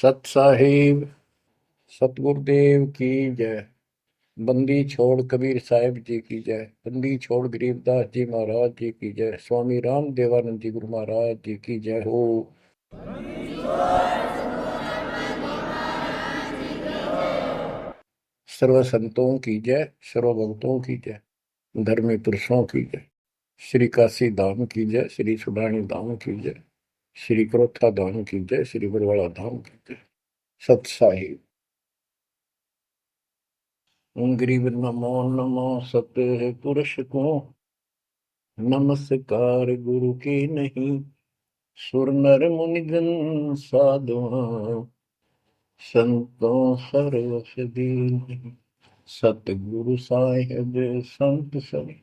सत साहिब सतगुरुदेव की जय। बंदी छोड़ कबीर साहिब जी की जय। बंदी छोड़ गरीबदास जी महाराज जी की जय। स्वामी राम देवानंद जी गुरु महाराज जी की जय हो। सर्व संतों की जय, सर्व भक्तों की जय, धर्मी पुरुषों की जय। श्री काशी धाम की जय, श्री सुडानी धाम की जय, श्री क्रोथा धाम की जय, श्री बरवाड़ा धाम की जय। सत साहिब। गरीब नमो नमो सत पुरुष को, नमस्कार गुरु की नहीं। सुर नर मुनि जन साधुआ, संतों सरस दीन। सतगुरु साहिब संत सब,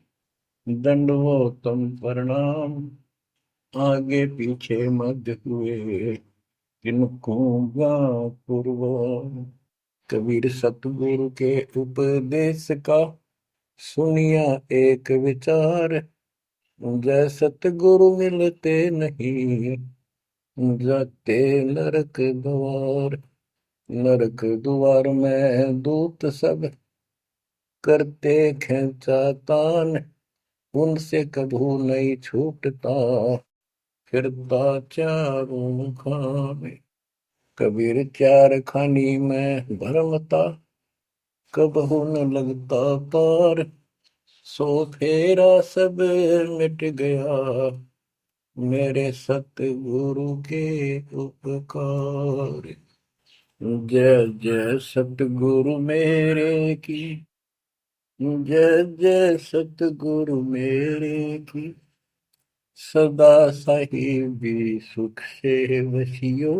दंडवतम प्रणाम। आगे पीछे मध्य हुए, किनको पूर्व। कबीर सतगुरु के उपदेश का, सुनिया एक विचार। जय सतगुरु मिलते नहीं, जाते नरक द्वार। नरक द्वार में दूत सब, करते खेचा तान। उनसे कभू नहीं छूटता, फिरता चारों खाने। कबीर चार खानी में भरमता, कबहू न लगता पार। सो फेरा सब मिट गया, मेरे सतगुरु के उपकार। जय जय सतगुरु मेरे की, जय जय सतगुरु मेरे की। सदा साहिबी सुख से वसियो,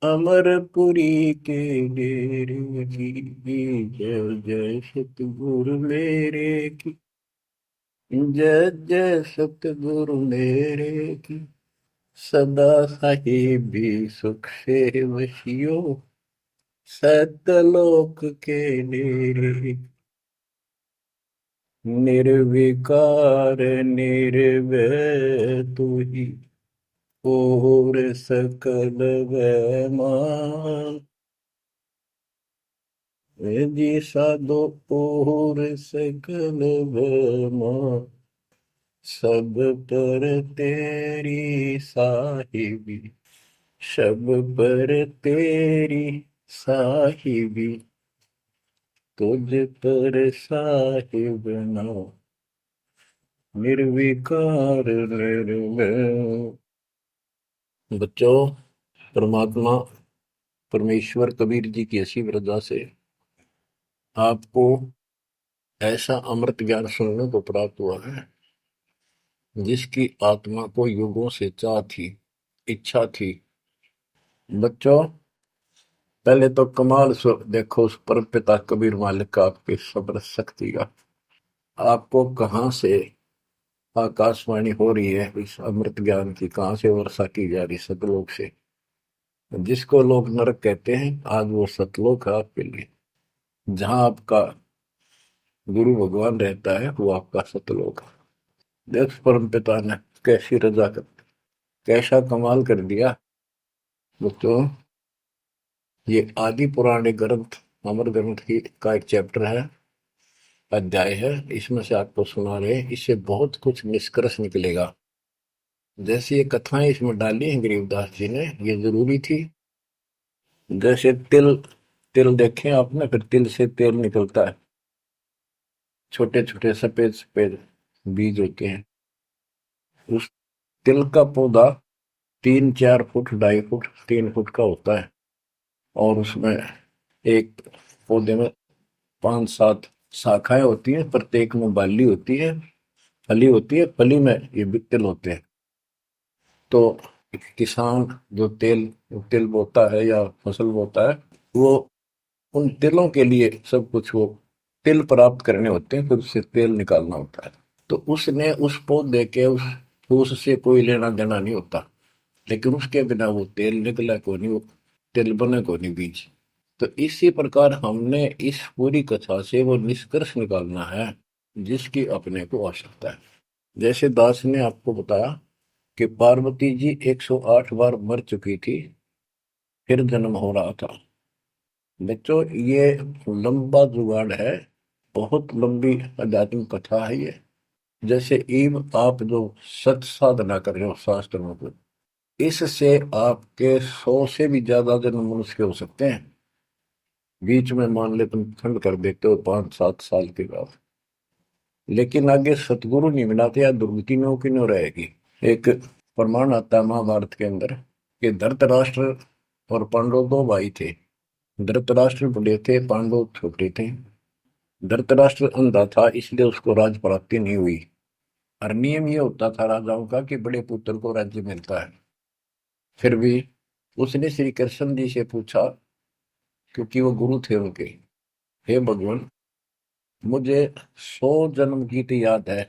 अमरपुरी के डेरे की। जय जय सतगुरु मेरे की, जय जय सतगुरु मेरे की। सदा साहिबी सुख से वसियो, सतलोक के डेरे। निर्विकार निर्भय तू ही, और सकल वैमान। जी साधो और सकल वैमान। सब पर तेरी साहिबी, सब पर तेरी साहिबी। तुझ पर साहिब नाम, निर्विकार निर्भय। बच्चों, परमात्मा परमेश्वर कबीर जी की असीम रजा से आपको ऐसा अमृत ज्ञान सुनने को प्राप्त हुआ है, जिसकी आत्मा को युगों से चाह थी, इच्छा थी। बच्चों, पहले तो कमाल देखो उस परम पिता कबीर मालिक का, आपके सब्र शक्ति का। आपको कहाँ से आकाशवाणी हो रही है इस अमृत ज्ञान की, कहाँ से वर्षा की जा रही सतलोक से। जिसको लोग नरक कहते हैं, आज वो सतलोक है आपके लिए। जहां आपका गुरु भगवान रहता है, वो आपका सतलोक है। देख परम पिता ने कैसी रजा कर, कैसा कमाल कर दिया। बच्चों, ये आदि पुराने ग्रंथ, अमर ग्रंथ की का एक चैप्टर है, अध्याय है। इसमें से आपको सुना रहे, इससे बहुत कुछ निष्कर्ष निकलेगा। जैसे ये कथाएं इसमें डाली हैं गरीबदास जी ने, ये जरूरी थी। जैसे तिल, तिल देखें आपने, फिर तिल से तेल निकलता है। छोटे छोटे सफेद सफेद बीज होते हैं। उस तिल का पौधा 3-4 फुट, 2.5 फुट, 3 फुट का होता है। और उसमें एक पौधे में 5-7 शाखाएं होती हैं, प्रत्येक में बाली होती है, फली होती है। फली में ये भी तिल होते हैं। तो किसान जो तिल तिल बोता है या फसल बोता है, वो उन तिलों के लिए सब कुछ, वो तिल प्राप्त करने होते हैं, फिर उससे तेल निकालना होता है। तो उसने उस पौधे के उस फूस से कोई लेना देना नहीं होता, लेकिन उसके बिना वो तेल निकला को नहीं, वो तेल बने को नहीं बीज। तो इसी प्रकार हमने इस पूरी कथा से वो निष्कर्ष निकालना है, जिसकी अपने को आवश्यकता है। जैसे दास ने आपको बताया कि पार्वती जी 108 बार मर चुकी थी, फिर जन्म हो रहा था। बच्चों, ये लंबा जुगाड़ है, बहुत लंबी आध्यात्मिक कथा है ये। जैसे ईव आप जो सत साधना कर रहे हो शास्त्रों को, इससे आपके 100 से भी ज्यादा जन्म मनुष्य के हो सकते हैं। बीच में मान ले तुम खंड कर देते हो 5-7 साल के बाद, लेकिन आगे सतगुरु नहीं मिलाते या दुर्गति में की न रहेगी। एक प्रमाण आता है महाभारत के अंदर कि धृतराष्ट्र और पांडव दो भाई थे। धृतराष्ट्र बड़े थे, पांडव छोटे थे। धृतराष्ट्र अंधा था, इसलिए उसको राज प्राप्ति नहीं हुई। और नियम ये होता था राजाओं का कि बड़े पुत्र को राज्य मिलता है। फिर भी उसने श्री कृष्ण जी से पूछा, क्योंकि वो गुरु थे उनके, हे भगवान, मुझे 100 जन्म की तो याद है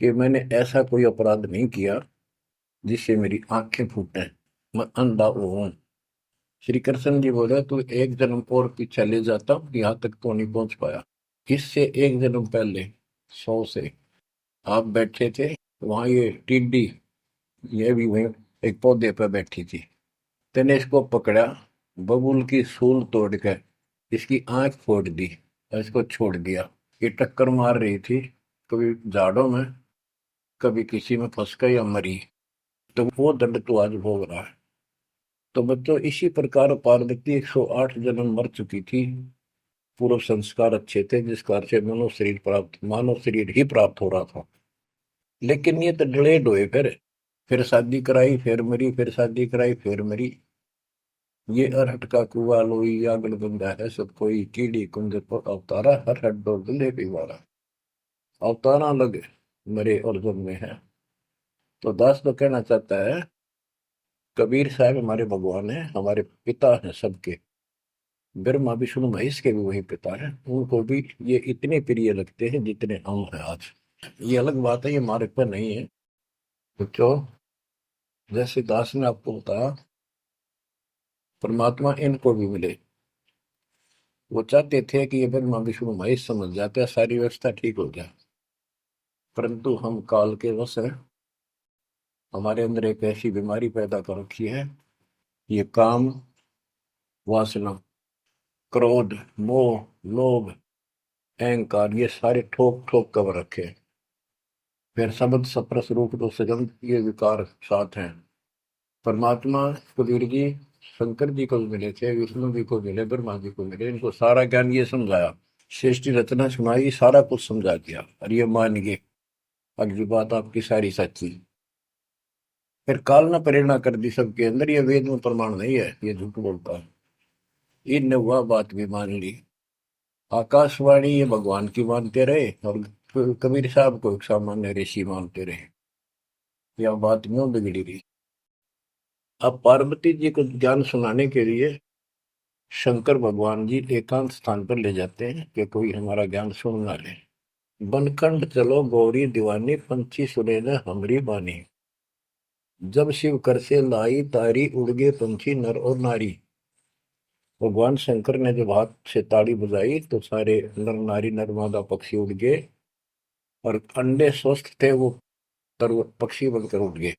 कि मैंने ऐसा कोई अपराध नहीं किया जिससे मेरी आंखें फूटे, मैं अंधा हूं। श्री कृष्ण जी बोले, तू एक जन्म और पीछे ले जाता, यहाँ तक तो नहीं पहुंच पाया। इससे एक जन्म पहले 100 से आप बैठे थे, वहां ये टिड्डी, ये भी वहीं एक पौधे पर बैठी थी। तेने इसको पकड़ा, बबूल की सूल तोड़ के इसकी आंख फोड़ दी और इसको छोड़ दिया। ये टक्कर मार रही थी, कभी झाड़ों में, कभी किसी में फंस कर या मरी। तो वो दंड तो आज भोग रहा है। तो बच्चों, इसी प्रकार पार्वती 108 जन्म मर चुकी थी। पूर्व संस्कार अच्छे थे, जिस कारण से मानव शरीर ही प्राप्त हो रहा था। लेकिन ये तो डिलेड हुए, फिर शादी कराई, फिर मरी, फिर शादी कराई, फिर मरी। ये अरहट का कुआ लोई आगल बंदा है सब कोई, कीड़ी कुंज पर अवतारा, हर हट डोल दुल्हे पिवारा। अवतारा लगे, मरे और जन्मे हैं। तो दास तो कहना चाहता है, कबीर साहब हमारे भगवान है, हमारे पिता हैं सबके। ब्रह्मा विष्णु महेश के भी वही पिता हैं, उनको भी ये इतने प्रिय लगते हैं जितने हम हैं आज। ये अलग बात है, ये हमारे पर नहीं है। तो क्यों, जैसे दास ने आपको बताया, परमात्मा इनको भी मिले। वो चाहते थे कि ये ब्रह्मा विष्णु महेश समझ जाते, सारी व्यवस्था ठीक हो जाए। परंतु हम काल के वश हैं, हमारे अंदर एक ऐसी बीमारी पैदा कर रखी है, ये काम, वासना, क्रोध, मोह, लोभ, अहंकार, ये सारे ठोक ठोक कर रखे हैं। फिर शब्द सप्रस रूप तो सजन, ये विकार साथ हैं। परमात्मा कबीर जी शंकर जी को भी मिले थे, विष्णु जी को मिले, ब्रह्मा जी को मिले, इनको सारा ज्ञान ये समझाया, सृष्टि रचना सुनाई, सारा कुछ समझा दिया, और ये मान गए अगली बात आपकी सारी सच्ची। फिर काल ने प्रेरणा कर दी सबके अंदर, ये वेद में प्रमाण नहीं है, ये झूठ बोलता है। इनने वह बात भी मान ली। आकाशवाणी ये भगवान की मानते रहे, और कबीर साहब को एक सामान्य ऋषि मानते रहे। यह बात क्यों बिगड़ी रही। अब पार्वती जी को ज्ञान सुनाने के लिए शंकर भगवान जी एकांत स्थान पर ले जाते हैं कि कोई हमारा ज्ञान सुन ना ले। बनखंड चलो गौरी दीवानी, पंछी सुने न हमरी बानी। जब शिव कर से लाई तारी, उड़ गए पंछी नर और नारी। भगवान शंकर ने जब हाथ से ताड़ी बजाई तो सारे नर नारी नर पक्षी उड़ गए, और अंडे स्वस्थ थे वो तरवर पक्षी बनकर उड़ गए।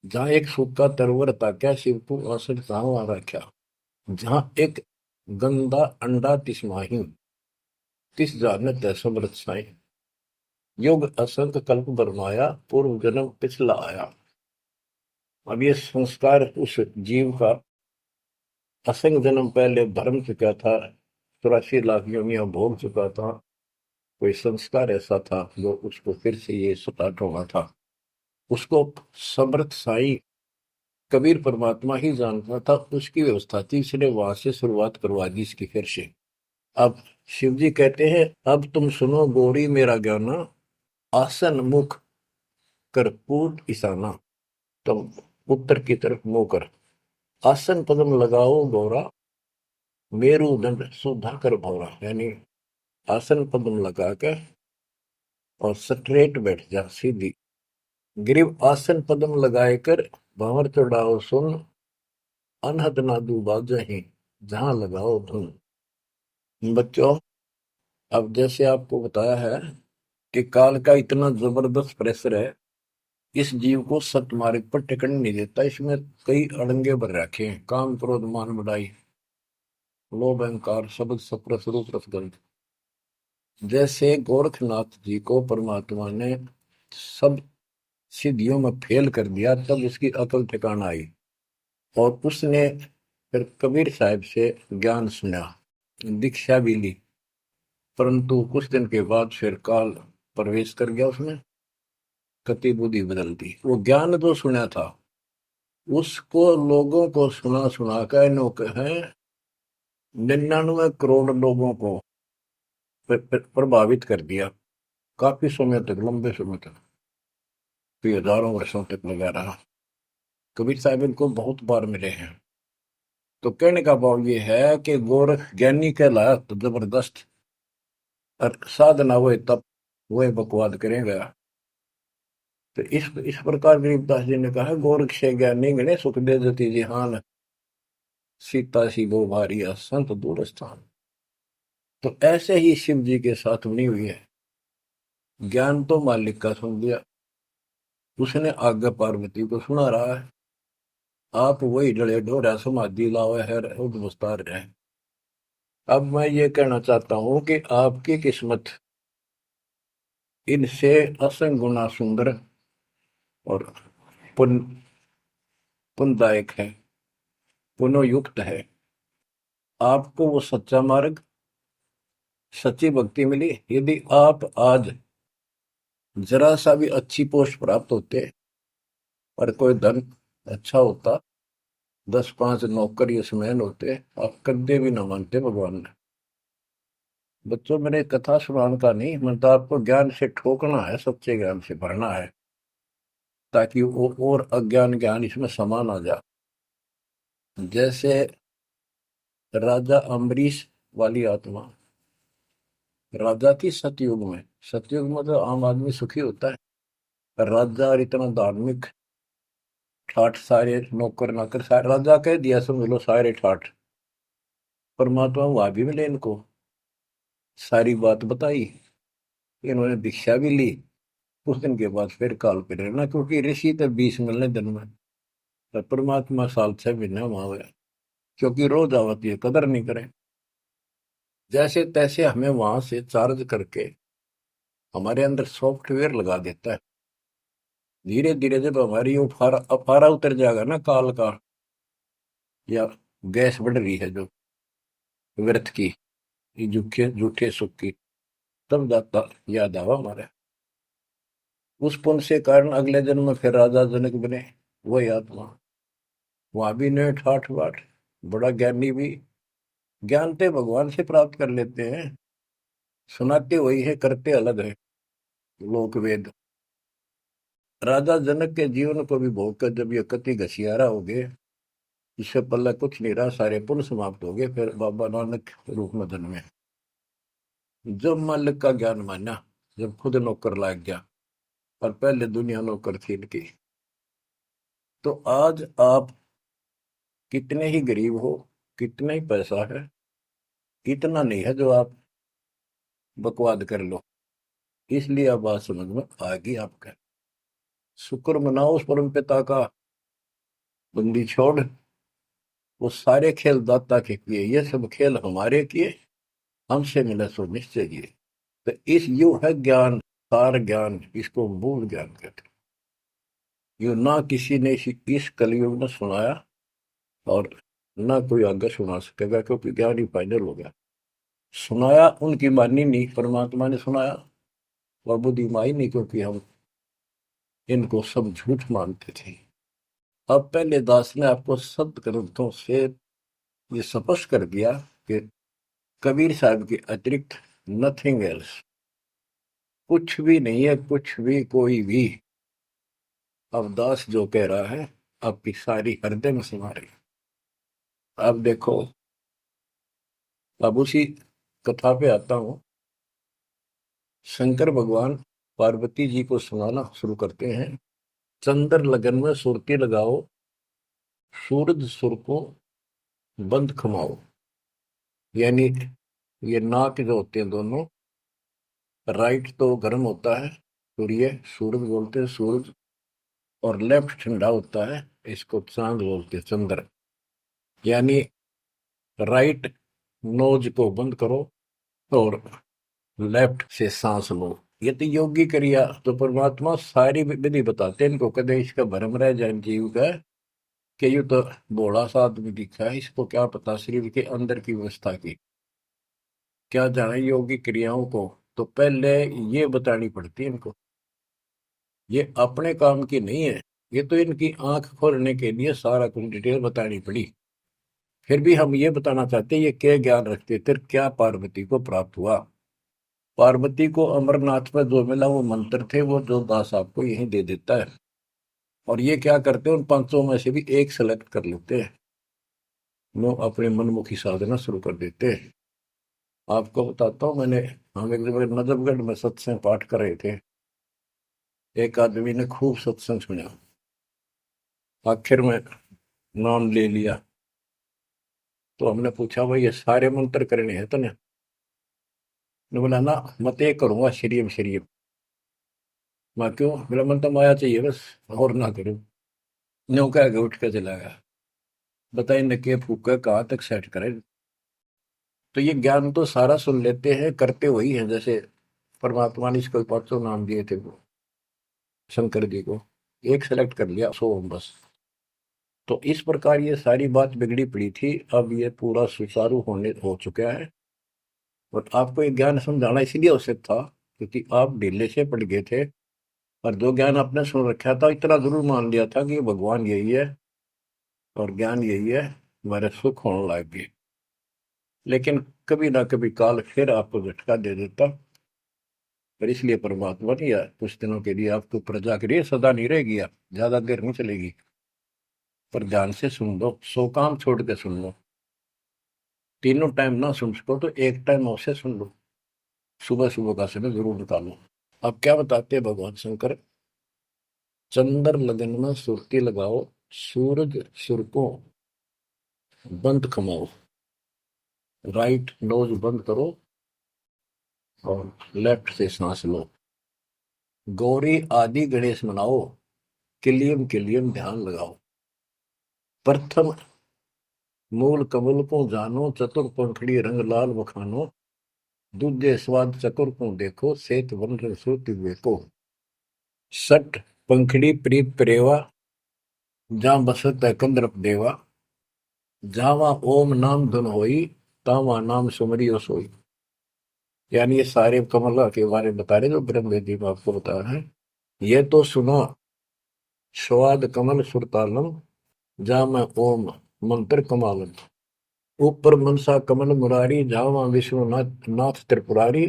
जहां एक सूखा तरवर था, क्या शिव को आसन कहाँ रखा। जहां एक गंदा अंडा तिसमाही, तिस जानत है समृत साई। युग असंख कल्प बरमाया, पूर्व जन्म पिछला आया। अब ये संस्कार उस जीव का असंख्य जन्म पहले भरम चुका था, 84 लाख योनियां भोग चुका था। कोई संस्कार ऐसा था जो उसको फिर से ये स्टार्ट होना था। उसको समर्थ साई कबीर परमात्मा ही जानता था, उसकी व्यवस्था थी, इसलिए वहां से शुरुआत करवा दी इसकी फिर से। अब शिव जी कहते हैं, अब तुम सुनो गौरी मेरा ज्ञाना, आसन मुख कर पूर्व ईशाना। तुम उत्तर की तरफ मुंह कर, आसन पद्म लगाओ गौरा, मेरुदंड सुधा कर भौरा। यानी आसन पद्म लगा कर और स्ट्रेट बैठ जा सीधी। ग्रीव आसन पद्म लगाए कर, भंवर चढ़ाओ सुन, अनहद नादू बाजही, जहां लगाओ धुन। बच्चों, अब जैसे आपको बताया है कि काल का इतना जबरदस्त प्रेशर है, इस जीव को सत मार्ग पर टिकने नहीं देता। इसमें कई अड़ंगे भर रखे हैं, काम क्रोध मान बढ़ाई, लोभ अहंकार शब्द सप्रस रूप रसगंध। जैसे गोरखनाथ जी को परमात्मा ने सब सिद्धियों में फेल कर दिया, तब उसकी अकल ठिकाना आई और उसने फिर कबीर साहब से ज्ञान सुना, दीक्षा भी ली। परंतु कुछ दिन के बाद फिर काल प्रवेश कर गया उसमें, कति बुद्धि बदल दी। वो ज्ञान जो सुना था उसको लोगों को सुना सुना कर नौक है 99 करोड़ लोगों को प्रभावित कर दिया। काफी समय तक, लंबे समय तक, फिर हजारों वर्षों तक लगा रहा। कबीर साहब इनको बहुत बार मिले हैं। तो कहने का भाव ये है कि गोरख ज्ञानी कहलाया तो जबरदस्त, और साधना हुए तब वह बकवाद करेगा। तो इस प्रकार गरीबदास जी ने कहा, गोरख से ज्ञानी गणे सुख दे जति जिहान, सीता सी वो भारी संत दूर स्थान। तो ऐसे ही शिव जी के साथ बनी हुई है। ज्ञान तो मालिक का सुन लिया, उसने आगे पार्वती को सुना रहा है। आप वही डले डोरा समाधि लावे है मुस्तार रहे। अब मैं ये कहना चाहता हूं कि आपकी किस्मत इनसे असंग गुना सुंदर और पुण्यदायक है, पुनोयुक्त है। आपको वो सच्चा मार्ग, सच्ची भक्ति मिली। यदि आप आज जरा सा भी अच्छी पोस्ट प्राप्त होते और कोई धन अच्छा होता, 10-5 नौकर यशमैन होते, आप कदे भी ना मानते भगवान ने। बच्चों, मैंने कथा सुनाने का नहीं, मतलब आपको ज्ञान से ठोकना है, सच्चे ज्ञान से भरना है, ताकि वो और अज्ञान ज्ञान इसमें समा ना जा। जैसे राजा अम्बरीश वाली आत्मा राजा की सतयुग में, सतयुग में तो आम आदमी सुखी होता है। राजा और इतना धार्मिक, ठाठ सारे नौकर नाकर सारे, राजा कह दिया समझ लो सारे ठाठ। परमात्मा वहां भी मिले इनको, सारी बात बताई, इन्होंने दीक्षा भी ली। कुछ दिन के बाद फिर काल पे रहना, क्योंकि ऋषि तो 20 मिलने दिन में, पर परमात्मा साल 6 महीने वहां हुए, क्योंकि रोज आवती है, कदर नहीं करे। जैसे तैसे हमें वहां से चार्ज करके हमारे अंदर सॉफ्टवेयर लगा देता है। धीरे धीरे जब हमारी अफारा अफारा उतर जाएगा ना काल का, या गैस बढ़ रही है जो व्यर्थ की, ये झूठे झूठे सुख की, तब जाता याद आवा हमारे। उस पुण्य से कारण अगले जन्म में फिर राजा जनक बने, वही आत्मा। वहां भी ने ठाठ बाट, बड़ा ज्ञानी भी, ज्ञानते भगवान से प्राप्त कर लेते हैं, सुनाते वही है, करते अलग है। लोक वेद। राजा जनक के जीवन को भी भोग कर जब ये कति घसियारा हो गए, इससे पहले कुछ नहीं रहा, सारे पुण्य समाप्त हो गए, फिर बाबा नानक रूप में जन्मे। जब मालिक का ज्ञान माना, जब खुद नौकर लाग गया, और पहले दुनिया नौकर थी इनकी। तो आज आप कितने ही गरीब हो, कितना ही पैसा है, इतना नहीं है जो आप बकवाद कर लो। इसलिए अब बात समझ में आ गई आपका। शुक्र मनाओ उस परम पिता का, बंदी छोड़। वो सारे खेल दाता के किए, ये सब खेल हमारे किए, हमसे मिले सो निश्चय किए। तो इस यू है ज्ञान, सार ज्ञान, इसको मूल ज्ञान कहते हैं। यू ना किसी ने इस कलयुग में सुनाया, और ना कोई आगे सुना सकेगा, क्योंकि ज्ञान ही फाइनल हो गया। सुनाया उनकी मानी नहीं, परमात्मा ने सुनाया, और बुद्धि माई नहीं, क्योंकि हम इनको सब झूठ मानते थे। अब पहले दास ने आपको सद ग्रंथों से ये स्पष्ट कर दिया कि कबीर साहब के अतिरिक्त नथिंग एल्स, कुछ भी नहीं है, कुछ भी कोई भी। अब दास जो कह रहा है आपकी सारी हृदय में समा रही। अब देखो, अब उसी कथा पे आता हूं। शंकर भगवान पार्वती जी को सुनाना शुरू करते हैं। चंद्र लगन में सुरती लगाओ, सूरज सुर को बंद खमाओ। यानी ये नाक जो होते हैं दोनों, राइट तो गर्म होता है, सूर्य, सूरज बोलते हैं सूरज, और लेफ्ट ठंडा होता है, इसको चांद बोलते हैं, चंद्र। यानी राइट नोज को बंद करो और लेफ्ट से सांस लो। ये तो योगी क्रिया। तो परमात्मा सारी विधि बताते हैं इनको, कदे इसका भरम रह जाए जीव का कि ये तो भोला सा आदमी दिखा है, इसको क्या पता शरीर के अंदर की व्यवस्था की, क्या जाने योगी क्रियाओं को। तो पहले ये बतानी पड़ती है इनको, ये अपने काम की नहीं है। ये तो इनकी आंख खोलने के लिए सारा कुछ डिटेल बतानी पड़ी। फिर भी हम ये बताना चाहते हैं ये क्या ज्ञान रखते थे, क्या पार्वती को प्राप्त हुआ। पार्वती को अमरनाथ में जो मिला वो मंत्र थे, वो जो दास आपको यही दे देता है। और ये क्या करते हैं, उन पांचों में से भी एक सेलेक्ट कर लेते हैं, वो अपने मनमुखी साधना शुरू कर देते हैं। आपको बताता हूँ, हम एक जगह नजफगढ़ में सत्संग पाठ कर रहे थे। एक आदमी ने खूब सत्संग सुना, आखिर में नाम ले लिया। तो हमने पूछा भाई ये सारे मंत्र करने हैं तने? ने बोला ना, मत एक करूंगा श्रीम श्रीम। मैं क्यों? मेरा मन तो माया चाहिए बस, और ना करूं। न्यू कह के उठ के चला गया। बताइए न के फूका कहाँ तक सेट करे। तो ये ज्ञान तो सारा सुन लेते हैं, करते वही है। जैसे परमात्मा ने इसको पांचों नाम दिए थे वो शंकर जी को, एक सेलेक्ट कर लिया सो बस। तो इस प्रकार ये सारी बात बिगड़ी पड़ी थी, अब ये पूरा सुचारू होने हो चुका है। और आपको ये ज्ञान समझाना इसीलिए आवश्यक था क्योंकि आप ढीले से पड़ गए थे। और जो ज्ञान आपने सुन रखा था इतना जरूर मान लिया था कि ये भगवान यही है और ज्ञान यही है, हमारे सुख होने लग गए। लेकिन कभी ना कभी काल फिर आपको झटका दे देता। पर इसलिए परमात्मा ने यार कुछ दिनों के लिए आपको प्रजा के लिए सदा नहीं रहेगी, आप ज्यादा देर नहीं चलेगी। पर ध्यान से सुन लो, सो काम छोड़ के सुन लो। तीनों टाइम ना सुन सको तो एक टाइम अवश्य सुन लो, सुबह सुबह का समय जरूर निकालो। अब क्या बताते हैं भगवान शंकर? चंद्र लगन में सुरती लगाओ, सूरज सुर को बंद कमाओ, राइट नोज बंद करो और लेफ्ट से सांस लो। गौरी आदि गणेश मनाओ, किलियम किलियम ध्यान लगाओ। प्रथम मूल कमल को जानो, चतुर पंखड़ी रंग लाल बखानो। दूजे स्वाद चतुर को देखो, सेत वन रसो दिव्य को। सठ पंखड़ी प्रीत प्रेवा, जहाँ बसत है कंदरप देवा। जावा ओम नाम धुन होई, तावा नाम सुमरियो सोई। यानी ये सारे कमला के बारे में बता रहे जो ब्रह्म वेदी में आपको बता रहे हैं। ये तो सुनो, स्वाद कमल सुरतालम, जा मैं ओम मंत्र कमालम। ऊपर मनसा कमल मुरारी, जावा विश्वनाथ नाथ त्रिपुरारी।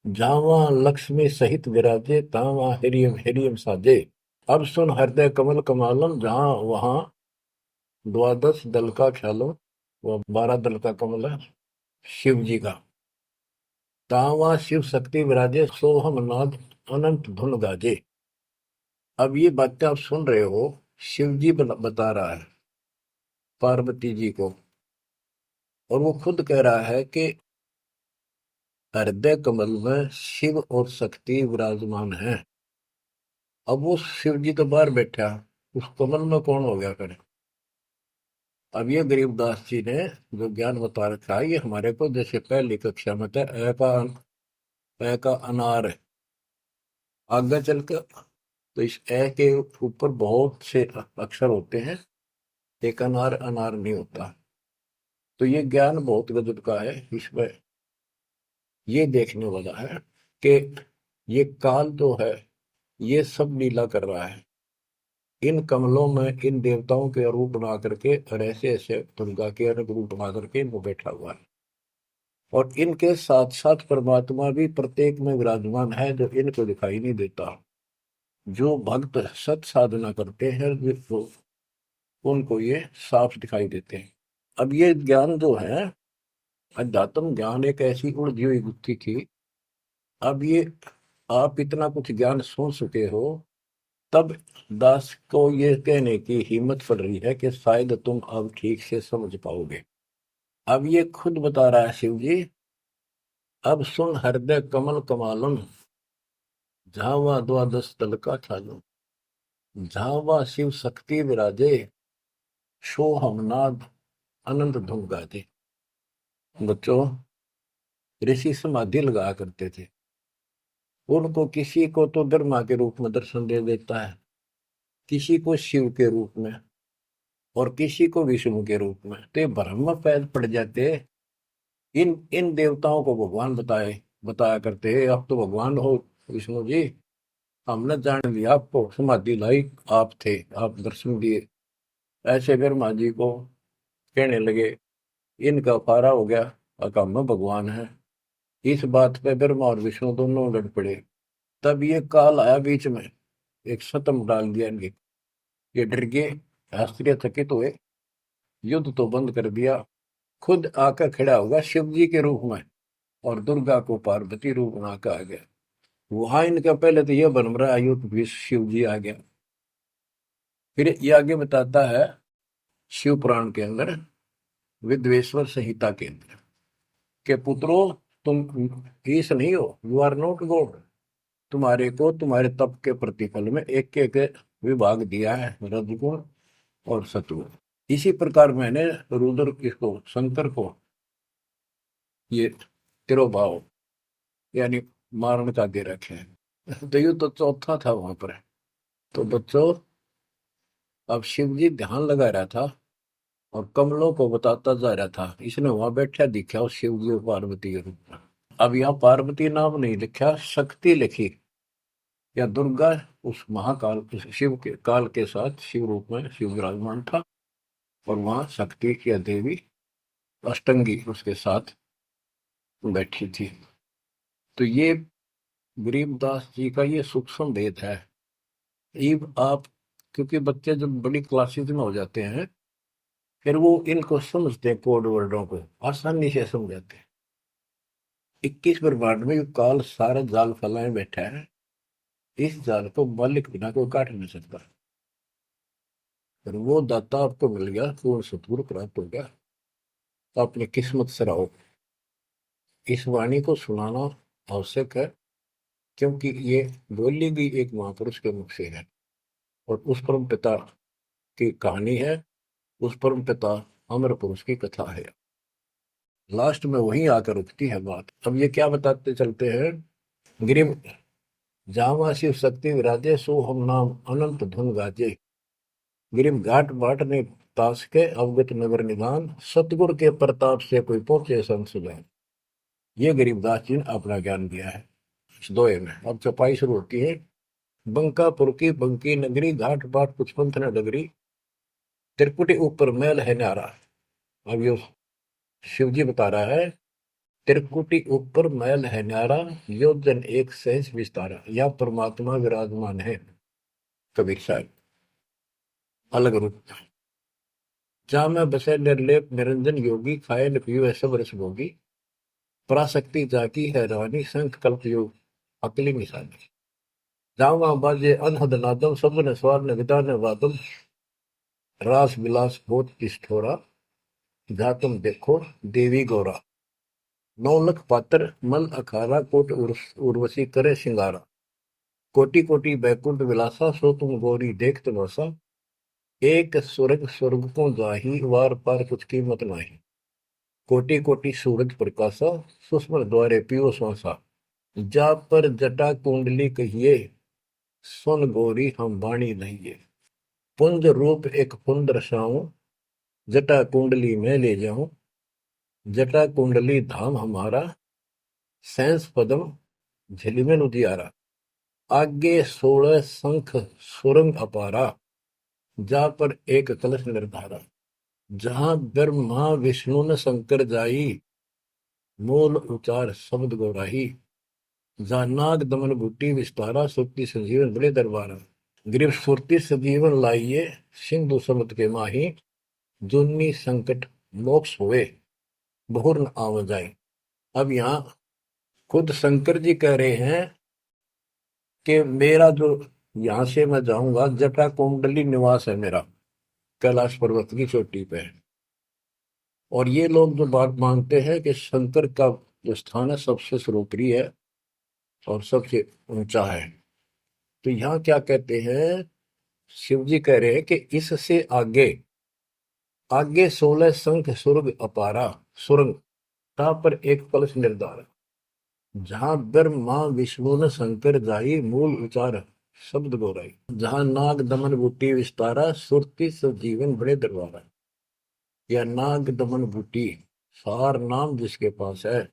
जावा लक्ष्मी सहित विराजे, तावा हिरियम हिरियम साजे। अब सुन हृदय कमल कमालम, जहां वहां द्वादश दल का ख्यालो, वो 12 दल का कमल है शिव जी का। तावा शिव शक्ति विराजे, सोहम नाद अनंत धुन गाजे। अब ये बातें आप सुन रहे हो, शिव जी बता रहा है पार्वती जी को। और वो खुद कह रहा है कि हृदय कमल में शिव और शक्ति विराजमान है। अब वो शिव जी तो बाहर बैठा, उस कमल में कौन हो गया करे? अब ये गरीबदास जी ने जो ज्ञान बता रखा है, ये हमारे को जैसे पहली कक्षा में था, ए का अनार है। आगे चल कर तो इस ए के ऊपर बहुत से अक्षर होते हैं, एक अनार अनार नहीं होता। तो ये ज्ञान बहुत गजब का है। इसमें ये देखने वाला है कि ये काल जो है ये सब लीला कर रहा है। इन कमलों में इन देवताओं के रूप बना करके और ऐसे ऐसे दुर्गा के अलग रूप बना करके इनको बैठा हुआ है। और इनके साथ साथ परमात्मा भी प्रत्येक में विराजमान है जो इनको दिखाई नहीं देता। जो भक्त सत साधना करते हैं वो उनको ये साफ दिखाई देते हैं। अब ये ज्ञान जो है, अध्यात्म ज्ञान एक ऐसी उलझी हुई गुत्थी थी। अब ये आप इतना कुछ ज्ञान सुन चुके हो, तब दास को ये कहने की हिम्मत पड़ रही है कि शायद तुम अब ठीक से समझ पाओगे। अब ये खुद बता रहा है शिव जी, अब सुन हृदय कमल कमालम, झावा द्वादश तल का ठालम। झावा शिव शक्ति विराजे, सोहमनाद अनंत धुन गाजे। बच्चों, ऋषि समाधि लगा करते थे। उनको किसी को तो ब्रह्मा के रूप में दर्शन दे देता है, किसी को शिव के रूप में, और किसी को विष्णु के रूप में। तो ये भ्रम में पैर पड़ जाते। इन इन देवताओं को भगवान बताया करते हैं, आप तो भगवान हो विष्णु जी, हमने जान लिया आपको, समाधि लाई आप थे, आप दर्शन दिए। ऐसे ब्रह्मा जी को कहने लगे, इनका फारा हो गया, अकम में भगवान है। इस बात पे ब्रह्मा और विष्णु दोनों लड़ पड़े। तब ये काल आया बीच में, एक शतम डाल दिया इनके। ये डर गए, शास्त्रीय थकित हुए, युद्ध तो बंद कर दिया, खुद आकर खड़ा होगा शिव जी के रूप में, और दुर्गा को पार्वती रूप बना के आ गया। वहां इनका पहले तो यह बन रहा है युद्ध भी शिव जी आ गया। फिर ये आगे बताता है शिव पुराण के अंदर, विद्वेश्वर संहिता के अंदर, के पुत्रों, तुम ईश नहीं हो, यू आर नॉट गॉड। तुम्हारे को तुम्हारे तप के प्रतिफल में एक एक विभाग दिया है, रजगुण और सत्वगुण। इसी प्रकार मैंने रुद्र इसको, शंकर को, ये तिरोभाव यानी मारण का दे रखे हैं। तो ये तो चौथा था वहां पर। तो बच्चों, अब शिव जी ध्यान लगा रहा था और कमलों को बताता जा रहा था। इसने वहां बैठा दिखा उस शिव जी और पार्वती के रूप में। अब यहाँ पार्वती नाम नहीं लिखा, शक्ति लिखी, या दुर्गा उस महाकाल, उस शिव के काल के साथ शिव रूप में शिव विराजमान था, और वहां शक्ति की देवी अष्टंगी उसके साथ बैठी थी। तो ये गरीबदास जी का ये सूक्ष्म भेद है। इब आप, क्योंकि बच्चे जब बड़ी क्लासेस में हो जाते हैं, फिर वो इनको समझते हैं, कोड वर्डों को आसानी से समझ जाते हैं। 21 ब्रह्मांड में ये काल सारा जाल फैलाए बैठा है, इस जाल को मालिक बिना कोई काट नहीं सकता। फिर वो दाता आपको मिल गया, पूर्ण सतगुरु प्राप्त हो गया, तो अपनी किस्मत से रहो। इस वाणी को सुनाना आवश्यक है, क्योंकि ये बोली गई एक महापुरुष के मुख से है, और उस परम पिता की कहानी है, उस परम पिता अमर पुरुष की कथा है। लास्ट में वहीं आकर रुकती है बात। अब ये क्या बताते चलते हैं, गिरिम जावा शिव शक्ति विराजे, सो हम नाम अनंत धुन गाजे। गिरिम घाट बाट ने तास के, अवगत नगर निदान, सतगुर के प्रताप से कोई पहुंचे संसुजान। ये गरीबदास जी ने अपना ज्ञान दिया है इस दोहे में। अब चपाई शुरू होती है। बंकापुर की बंकी नगरी, घाट बाट कुछ पंथ न डगरी, त्रिकुटी ऊपर मैल है न्यारा। अब ये शिव जी बता रहा है, त्रिकुटी ऊपर मैल है न्यारा, योजन एक सहज विस्तारा। यह परमात्मा विराजमान है। कबीर साहब अलग रूप, जहाँ में बसे निर्लेप निरंजन योगी, खाए न पियो सब रस भोगी, पराशक्ति जाकी है रानी, संख कल्प योग अकली निशानी। जहाँ वहाँ बाजे अनहद नादम, सब न स्वार न विदा न वादम, रास विलास बहुत किष्ठोरा, जहाँ तुम देखो देवी गौरा। 9 लख पात्र मन अखारा, कोट उर्वशी करे सिंगारा, कोटि कोटि बैकुंठ विलासा, सो तुम गौरी देख तमाशा, एक स्वर्ग स्वर्ग को जाही, वार पार कुछ कीमत नाही, कोटि कोटि सूरज प्रकाशा, सुषमन द्वारे पियो श्वासा, जा पर जटा कुंडली कहिए, सुन गौरी हम वाणी नहीं। पुंज रूप एक पुंज रसाऊं, जटा कुंडली में ले जाऊं, जटा कुंडली धाम हमारा, सैंस पदम झिलमिल उजियारा, आगे 16 शंख सुरंग अपारा, जा पर एक कलश निर्धारा, जहां ब्रह्मा विष्णु न शंकर जाई, मूल उचार शब्द गौराही, जहाँ नाग दमन बूटी विस्तारा, सुक्ति संजीवन बड़े दरबारा, गिरफ सुरती सजीवन लाइए, सिंधु समुद्र के माही, जुन्नी संकट मोक्ष हुए, बहुर न आव जाए। अब यहाँ खुद शंकर जी कह रहे हैं कि मेरा जो यहाँ से मैं जाऊंगा, जटा कुंडली निवास है मेरा, कैलाश पर्वत की चोटी पे है। और ये लोग जो बात मानते हैं कि शंकर का जो स्थान है सबसे सर्वोपरि है और सबसे ऊंचा है, तो यहाँ क्या कहते हैं शिव जी कह रहे हैं कि इससे आगे आगे 16 संख सुरग अपारा सुरंग, ता पर एक कलश निर्धार, जहां ब्रह्मा विष्णु न शंकर जाई, मूल उचार शब्द गोराई, जहां नाग दमन बूटी विस्तारा, सुरति सजीवन बड़े दरबारा। या नाग दमन बूटी, सार नाम जिसके पास है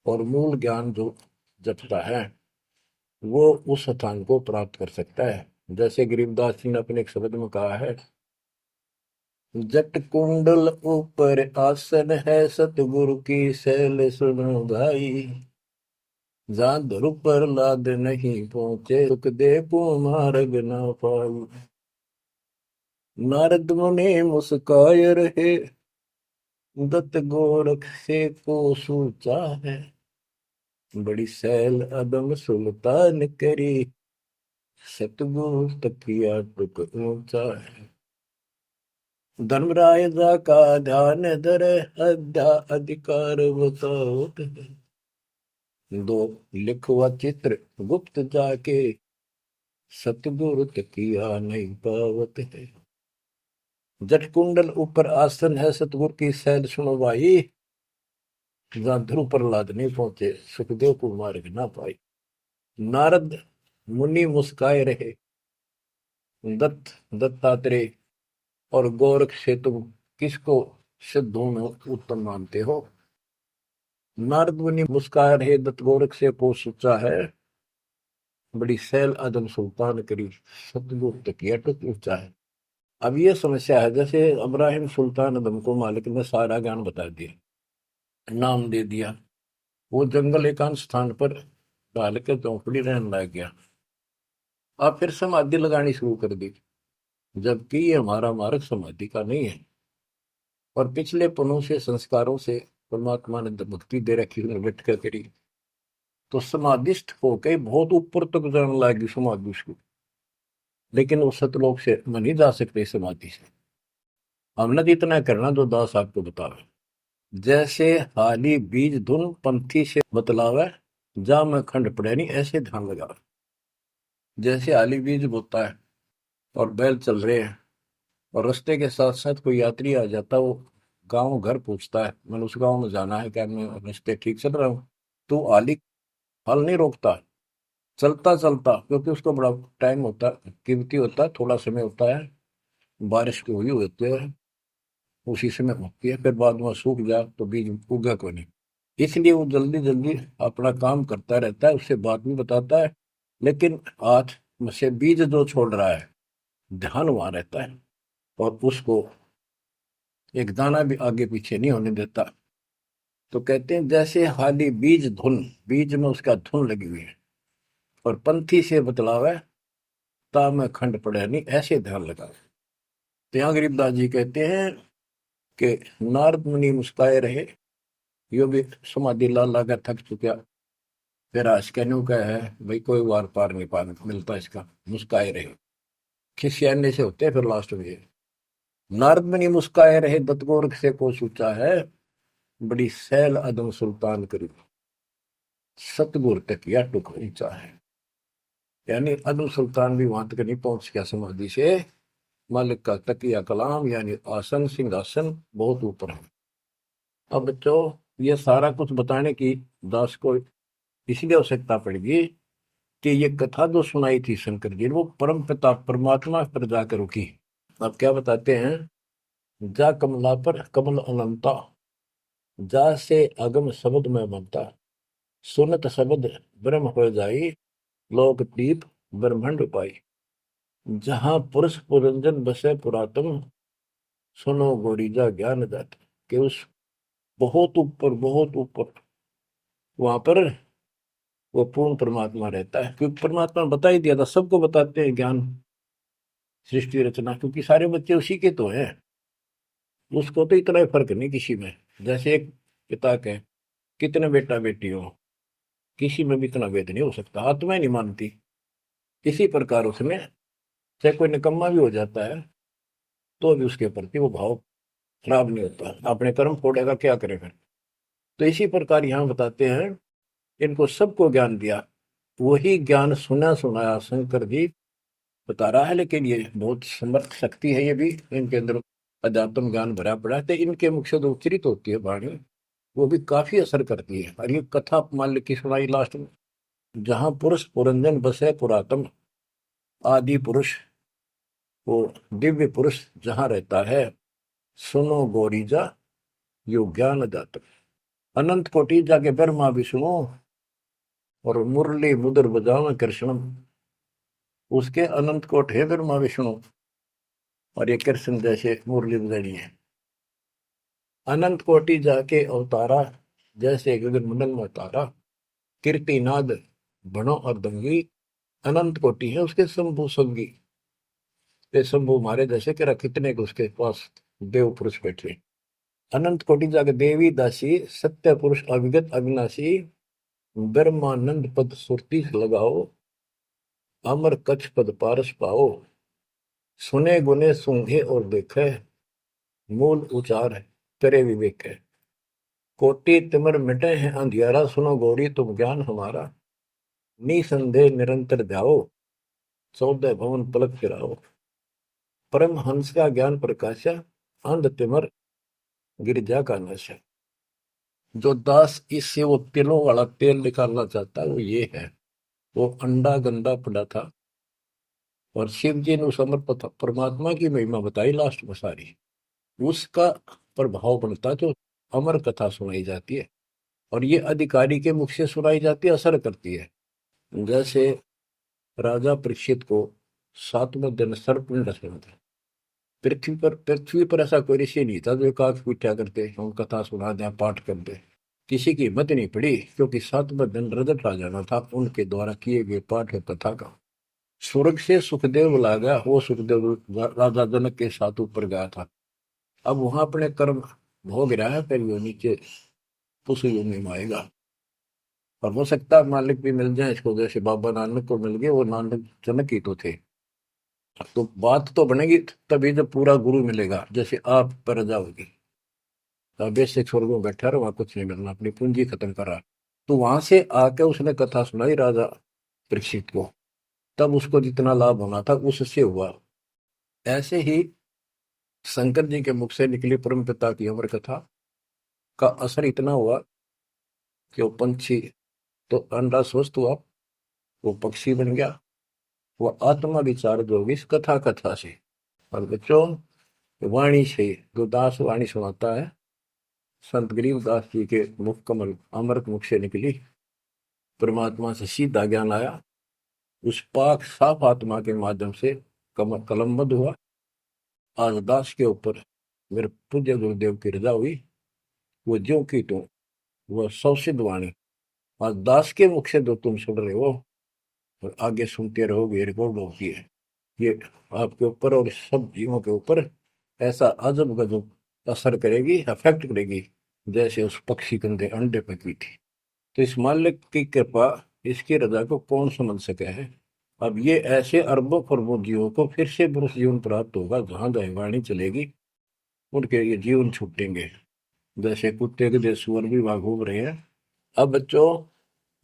और मूल ज्ञान जो जपता है, वो उस स्थान को प्राप्त कर सकता है। जैसे गरीबदास जी ने अपने एक शब्द में कहा है, जट कुंडल ऊपर आसन है, सतगुरु की शैल सुनो भाई, जहां ध्रुव पर लाद नहीं पहुंचे, सुख दे मार्ग न पाई। नारद मुनि मुस्काय रहे, दत्त गोरख से को सूचा है, बड़ी सैल अदम सुल्तान करी, सतगुरु तकिया टुक ऊंचा है। धर्मराय जा का ध्यान धरे, अध्या अधिकार बताओ, दो लिखवा चित्र गुप्त जाके, सतगुरु तकिया नहीं पावत है। जट कुंडल ऊपर आसन है, सतगुरु की सैल सुनो भाई, जहां ध्रुव प्रहलाद नहीं पहुंचे, सुखदेव को मार्ग ना पाई। नारद मुनि मुस्काए रहे, दत्तात्रेय और गोरख से तुम किसको सिद्धों में उत्तम मानते हो? नारद मुनि मुस्काए रहे, दत्त गोरख से को सोचा है, बड़ी सैल आदम सुल्तान करी, सतगुरु तकिया टुक ऊंचा है। अब ये समस्या है, जैसे इब्राहिम सुल्तान आदम को मालिक ने सारा ज्ञान बता दिया, नाम दे दिया, वो जंगल एकांत स्थान पर डाल के चौपड़ी रहने लग गया। अब फिर समाधि लगानी शुरू कर दी, जबकि ये हमारा मार्ग समाधि का नहीं है, और पिछले पनों से संस्कारों से परमात्मा ने भक्ति दे रखी, बैठ कर करी, तो समाधिस्थ होके बहुत ऊपर तक जाने लगी समाधि उसको, लेकिन उस सतलोक से मन नहीं जा सकते समाधि से। हमने तो इतना करना जो दास आपको बतावे, जैसे हाली बीज धुन पंथी से बतलावे, जा मैं खंड पड़े नहीं ऐसे ध्यान लगा। जैसे हाली बीज बोता है और बैल चल रहे हैं, और रास्ते के साथ साथ कोई यात्री आ जाता, वो गांव घर पूछता है, मैंने उस गांव में जाना है, क्या मैं रास्ते ठीक चल रहा हूँ? तो आली फल नहीं रोकता, चलता चलता, क्योंकि उसको बड़ा टाइम होता है, कीमती होता है, थोड़ा समय होता है, बारिश की हुई होती है, उसी समय होती है, फिर बाद में सूख जाए तो बीज उगा को नहीं, इसलिए वो जल्दी जल्दी अपना काम करता रहता है, उससे बात भी बताता है, लेकिन हाथ में से बीज जो छोड़ रहा है, ध्यान वहां रहता है, और उसको एक दाना भी आगे पीछे नहीं होने देता। तो कहते हैं जैसे हाली बीज धुन, बीज में उसका धुन लगी हुई है, और पंथी से बतलावे, ता में खंड पड़े नहीं ऐसे ध्यान लगा। तो यहाँ गरीबदास जी कहते हैं कि नारद मुनि मुस्काए रहे, यो भी समाधि ला लाकर थक चुका, फिर आज कहने का है भाई कोई वार पार नहीं पा मिलता इसका, मुस्काए रहे, खिसियाने से होते हैं फिर लास्ट में। नारद मुनि मुस्काए रहे, दत्तगोरख से को सूचा है, बड़ी सैल अदम सुल्तान करी, सतगुर तक या टुक ऊंचा है। यानी अदम सुल्तान भी वहां तक नहीं पहुंच गया समाधि से, मालिक का तकिया कलाम यानी आसन सिंहासन बहुत ऊपर है। अब बच्चों, ये सारा कुछ बताने की दास को इसलिए आवश्यकता पड़ेगी कि ये कथा जो सुनाई थी शंकर जी ने, वो परम पिता परमात्मा पर जाकर रुकी। अब क्या बताते हैं, जा कमला पर कमल अनंता, जा से अगम शब्द में बनता, सुनत शब्द ब्रह्म हो जाई, लोक दीप ब्रह्मंड पाई, जहां पुरुष पुरंजन बसे पुरातन, सुनो गोरीजा ज्ञान जात, कि उस बहुत ऊपर वहां पर वो पूर्ण परमात्मा रहता है, क्योंकि परमात्मा ने बता ही दिया था, सबको बताते हैं ज्ञान सृष्टि रचना, क्योंकि सारे बच्चे उसी के तो हैं, उसको तो इतना ही फर्क नहीं किसी में। जैसे एक पिता के कितने बेटा बेटी हो, किसी में भी इतना भेद नहीं हो सकता, आत्मा ही नहीं मानती। इसी प्रकार उसमें चाहे कोई निकम्मा भी हो जाता है, तो भी उसके प्रति वो भाव खराब नहीं होता, अपने कर्म फोड़ेगा क्या करेगा। तो इसी प्रकार यहाँ बताते हैं, इनको सबको ज्ञान दिया, वही ज्ञान सुना सुनाया शंकर जी बता रहा है, लेकिन ये बहुत समर्थ शक्ति है, ये भी इनके अंदर अध्यात्म ज्ञान भरा पड़ा है, तो इनके मुख से जो उच्चरित होती है वाणी, वो भी काफी असर करती है। और ये कथा मान ली की सुनाई लास्ट में, जहां पुरुष पुरंजन बसे पुरातन, आदि पुरुष, वो दिव्य पुरुष जहां रहता है, सुनो गोरीजा, यो ज्ञान दाता। अनंत कोटि जाके ब्रह्मा विष्णु और मुरली मुदर बजाओ कृष्णम, उसके अनंत कोट है ब्रह्मा विष्णु, और ये कृष्ण जैसे मुरली बजानी है। अनंत कोटि जाके अवतारा, जैसे गगन मंडल में तारा, कीर्तिनाद बनो और दंगी, अनंत कोटि है उसके शंभु संगी। ये शंभु मारे जैसे कि कितने को उसके पास देव पुरुष बैठे। अनंत कोटि जाके देवी दासी, सत्य पुरुष अविगत अविनाशी, ब्रह्मानंद पद सुरती लगाओ, अमर कच्छ पद पारस पाओ, सुने गुने सूंघे और देखे, मूल उचार है करे विवेक है। कोटि तिमर मिटे हैं अंधियारा, सुनो गौरी तुम ज्ञान हमारा, निसंदेह निरंतर ध्याओ, 14 भवन पलक फिराओ। परम हंस का ज्ञान प्रकाशा, अंध तिमर गिरजा का नशा। जो दास इससे वो तिलों वाला तेल निकालना चाहता है, वो ये है। वो अंडा गंदा पड़ा था, और शिव जी ने उस अमर परमात्मा की महिमा बताई लास्ट में सारी, उसका प्रभाव बनता जो अमर कथा सुनाई जाती है, और ये अधिकारी के मुख से सुनाई जाती है, असर करती है। जैसे राजा परीक्षित को 7वें दिन सर्प ने डसा था। पृथ्वी पर ऐसा कोई ऋषि नहीं था जो एकाक पूछा करते हम कथा सुना दें पाठ कर दे। किसी की हिम्मत नहीं पड़ी, क्योंकि 7वें दिन रजत आ जाना था उनके द्वारा किए गए पाठ और कथा का। स्वर्ग से सुखदेव बुला गया, वो सुखदेव राजा जनक के साथ ऊपर गया था। अब वहां अपने कर्म भोग रहा है, फिर वो नीचे उस योनि में आएगा। और हो सकता है मालिक भी मिल जाए इसको, जैसे बाबा नानक को मिल गए, वो नानक जनक ही तो थे। तो बात तो बनेगी तभी जब पूरा गुरु मिलेगा, जैसे आप पर जाओगी। तो बेसिक स्वर्ग में बैठा रहा, वहां कुछ नहीं मिलना, अपनी पूंजी खत्म करा। तो वहां से आके उसने कथा सुनाई राजा परीक्षित को, तब उसको जितना लाभ होना था उससे हुआ। ऐसे ही शंकर जी के मुख से निकली परम पिता की अमर कथा का असर इतना हुआ कि वो पंछी तो अंडा स्वस्थ हुआ, वो पक्षी बन गया, वो आत्मा विचार जो होगी इस कथा कथा से। और बच्चों, वाणी से जो दास वाणी सुनाता है, संत गरीबदास जी के मुख कमल अमृत मुख से निकली, परमात्मा से सीधा ज्ञान आया, उस पाक साफ आत्मा के माध्यम से कलमबद्ध हुआ। आज दास के ऊपर मेरे पूज्य गुरुदेव की रजा हुई, वो ज्यों की त्यों, वह सौसिद्ध वाणी आज दास के मुख से जो तुम सुन रहे हो और आगे सुनते रहोगे, रिकॉर्ड होती है, ये आपके ऊपर और सब जीवों के ऊपर ऐसा अजब गजब असर करेगी, अफेक्ट करेगी, जैसे उस पक्षी कंधे अंडे पे की थी। तो इस मालिक की कृपा, इसकी रजा को कौन समझ सके है। अब ये ऐसे अरबों खरबों जीवों को फिर से पुरुष जीवन प्राप्त होगा, जहां दैवाणी चलेगी उनके ये जीवन छूटेंगे, जैसे कुत्ते के देश सुअर भी वहां घूम रहे हैं। अब बच्चों,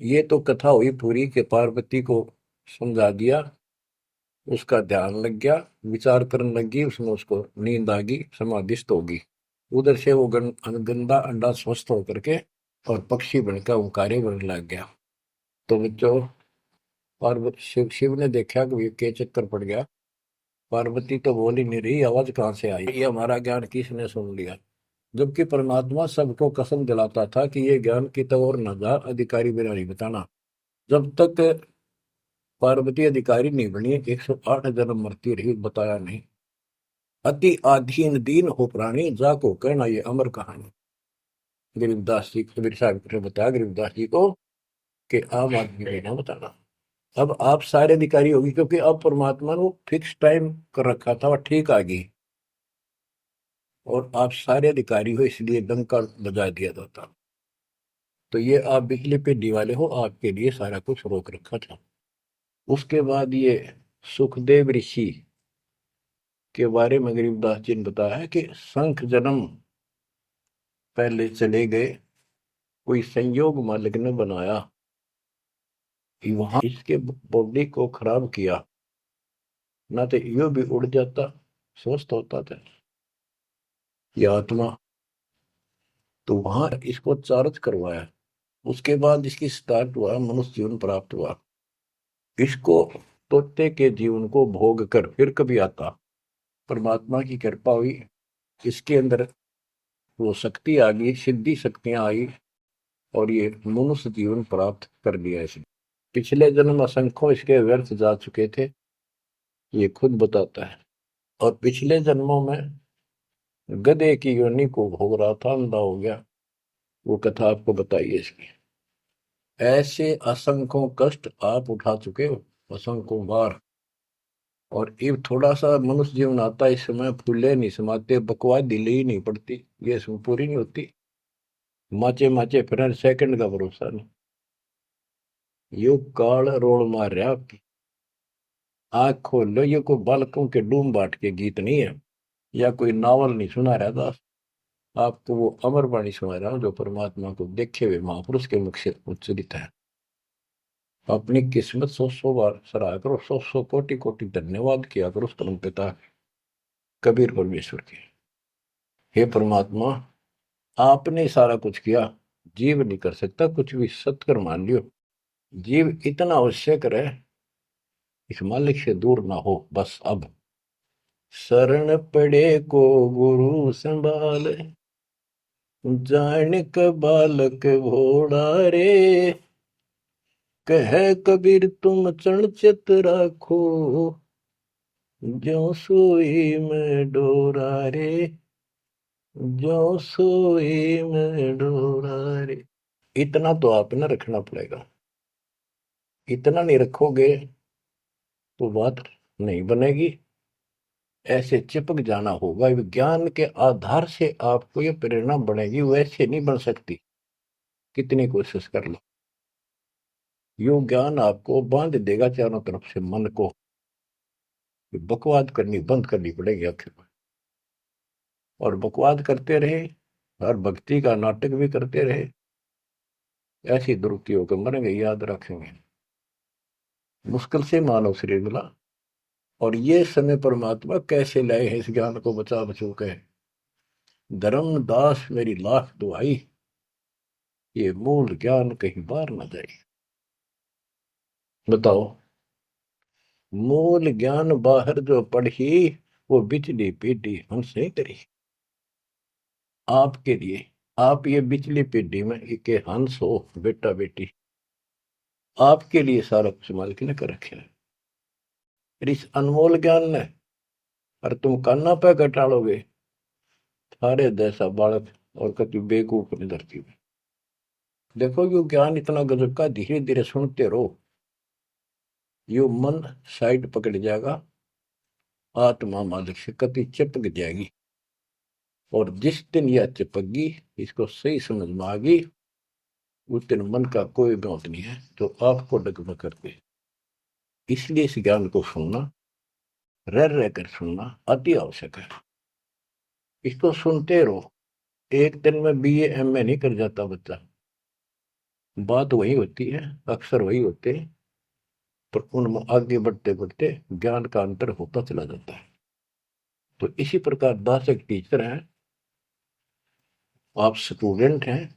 ये तो कथा हुई पूरी के पार्वती को समझा दिया, उसका ध्यान लग गया, विचार करने लगी, उसमें उसको नींद आ गई, समाधिस्थ होगी। उधर से वो गंदा अंडा स्वस्थ होकर के और पक्षी बनकर ओंकारे बनने लग गया। तो बच्चों, पार्वती शिव ने देखा कि ये चक्कर पड़ गया, पार्वती तो बोल ही नहीं रही, आवाज कहाँ से आई, ये हमारा ज्ञान किसने सुन लिया। जबकि परमात्मा सबको कसम दिलाता था कि ये ज्ञान की तो और न जा, अधिकारी बिना नहीं बताना। जब तक पार्वती अधिकारी नहीं बनी 108 जन्म मरती रही, बताया नहीं। अति आधीन दीन हो प्राणी, जाको कहना ये अमर कहानी। गरीबदास जी कबीर साहब ने बताया गरीबदास जी को कि आम आदमी को ना बताना। अब आप सारे अधिकारी होगी, क्योंकि अब परमात्मा ने फिक्स टाइम कर रखा था और ठीक आ गई, और आप सारे अधिकारी हो, इसलिए डंका बजा दिया जाता। तो ये आप बिजली पे दिवाले हो, आपके लिए सारा कुछ रोक रखा था। उसके बाद ये सुखदेव ऋषि के बारे में गरीबदास जी ने बताया है कि शंख जन्म पहले चले गए, कोई संयोग मालिक ने बनाया कि वहां इसके बॉडी को खराब किया, ना तो यो भी उड़ जाता, स्वस्थ होता था ये आत्मा। तो वहां इसको चार्ज करवाया, उसके बाद इसकी स्टार्ट हुआ, मनुष्य जीवन प्राप्त हुआ। इसको तोते के जीवन को भोग कर फिर कभी आता, परमात्मा की कृपा हुई, इसके अंदर वो शक्ति आ गई, सिद्धि शक्तियां आई, और ये मनुष्य जीवन प्राप्त कर लिया इसने। पिछले जन्म असंख्यों इसके व्यर्थ जा चुके थे, ये खुद बताता है। और पिछले जन्मों में गधे की योनि को भोग रहा था, अंधा हो गया। वो कथा आपको बताइए इसकी। ऐसे असंख्यों कष्ट आप उठा चुके हो, असंख्यों बार। और ये थोड़ा सा मनुष्य जीवन आता है, इस समय फूले नहीं समाते, बकवास ढीली ही नहीं पड़ती, ये इसमें पूरी नहीं होती। माचे माचे फिर सेकंड का भरोसा नहीं। यो काल रोल मार रहा आपकी। आंख खोल लो, ये कोई बालकों के डूम बाट के गीत नहीं है, या कोई नावल नहीं सुना रहा था आपको, वो अमर वाणी सुना रहा हूं जो परमात्मा को देखे हुए महापुरुष के मुख से उच्चरित है। अपनी किस्मत सौ सौ बार सराहा करो, सौ सौ कोटि कोटि धन्यवाद किया करो उस परम पिता कबीर परमेश्वर के। हे परमात्मा, आपने सारा कुछ किया, जीव नहीं कर सकता कुछ भी, सत्कर मान लियो। जीव इतना अवश्य करे, इस मालिक से दूर ना हो बस। अब शरण पड़े को गुरु संभाल, जानिक बालक भोड़ा रे, कह कबीर तुम चरण चित राखो, ज्यों सोई में डोरा रे, ज्यों सोई में डोरा रे। इतना तो आप न रखना पड़ेगा, इतना नहीं रखोगे तो बात नहीं बनेगी। ऐसे चिपक जाना होगा, विज्ञान के आधार से आपको ये प्रेरणा बनेगी, वैसे नहीं बन सकती, कितनी कोशिश कर लो। यो ज्ञान आपको बांध देगा चारों तरफ से मन को, बकवाद करनी बंद करनी पड़ेगी आखिर में। और बकवाद करते रहे और भक्ति का नाटक भी करते रहे, ऐसी दुरुक्ति होकर मरेंगे, याद रखेंगे। मुश्किल से मानव शरीर मिला, और ये समय परमात्मा कैसे लाए हैं इस ज्ञान को बचा बचो के। धर्मदास मेरी लाख दुआई, ये मूल ज्ञान कहीं बाहर न जाए। बताओ, मूल ज्ञान बाहर जो पढ़ी, वो बिचली पीढ़ी हमसे करी। आपके लिए, आप ये बिचली पीढ़ी में एक हंस हो, बेटा बेटी, आपके लिए सारा कुछ मालिक ने कर रखे है। इस अनमोल ज्ञान ने, और तुम कान्ना पे घटाड़ोगे थारे जैसा बालक और कति बेवकूफ ने धरती में। देखो यो ज्ञान इतना गजब का, धीरे धीरे सुनते रहो, यो मन साइड पकड़ जाएगा, आत्मा मालिक से कति चिपक जाएगी। और जिस दिन यह चिपकी, इसको सही समझ में आ गई, उस दिन मन का कोई बात नहीं है तो आपको डगमग करते। इसलिए इस ज्ञान को सुनना, रह रह कर सुनना अति आवश्यक है। इसको सुनते रहो, एक दिन में बीए एमए नहीं कर जाता बच्चा, बात वही होती है, अक्सर वही होते हैं, पर उनमें आगे बढ़ते बढ़ते ज्ञान का अंतर होता चला जाता है। तो इसी प्रकार दास एक टीचर है, आप स्टूडेंट हैं,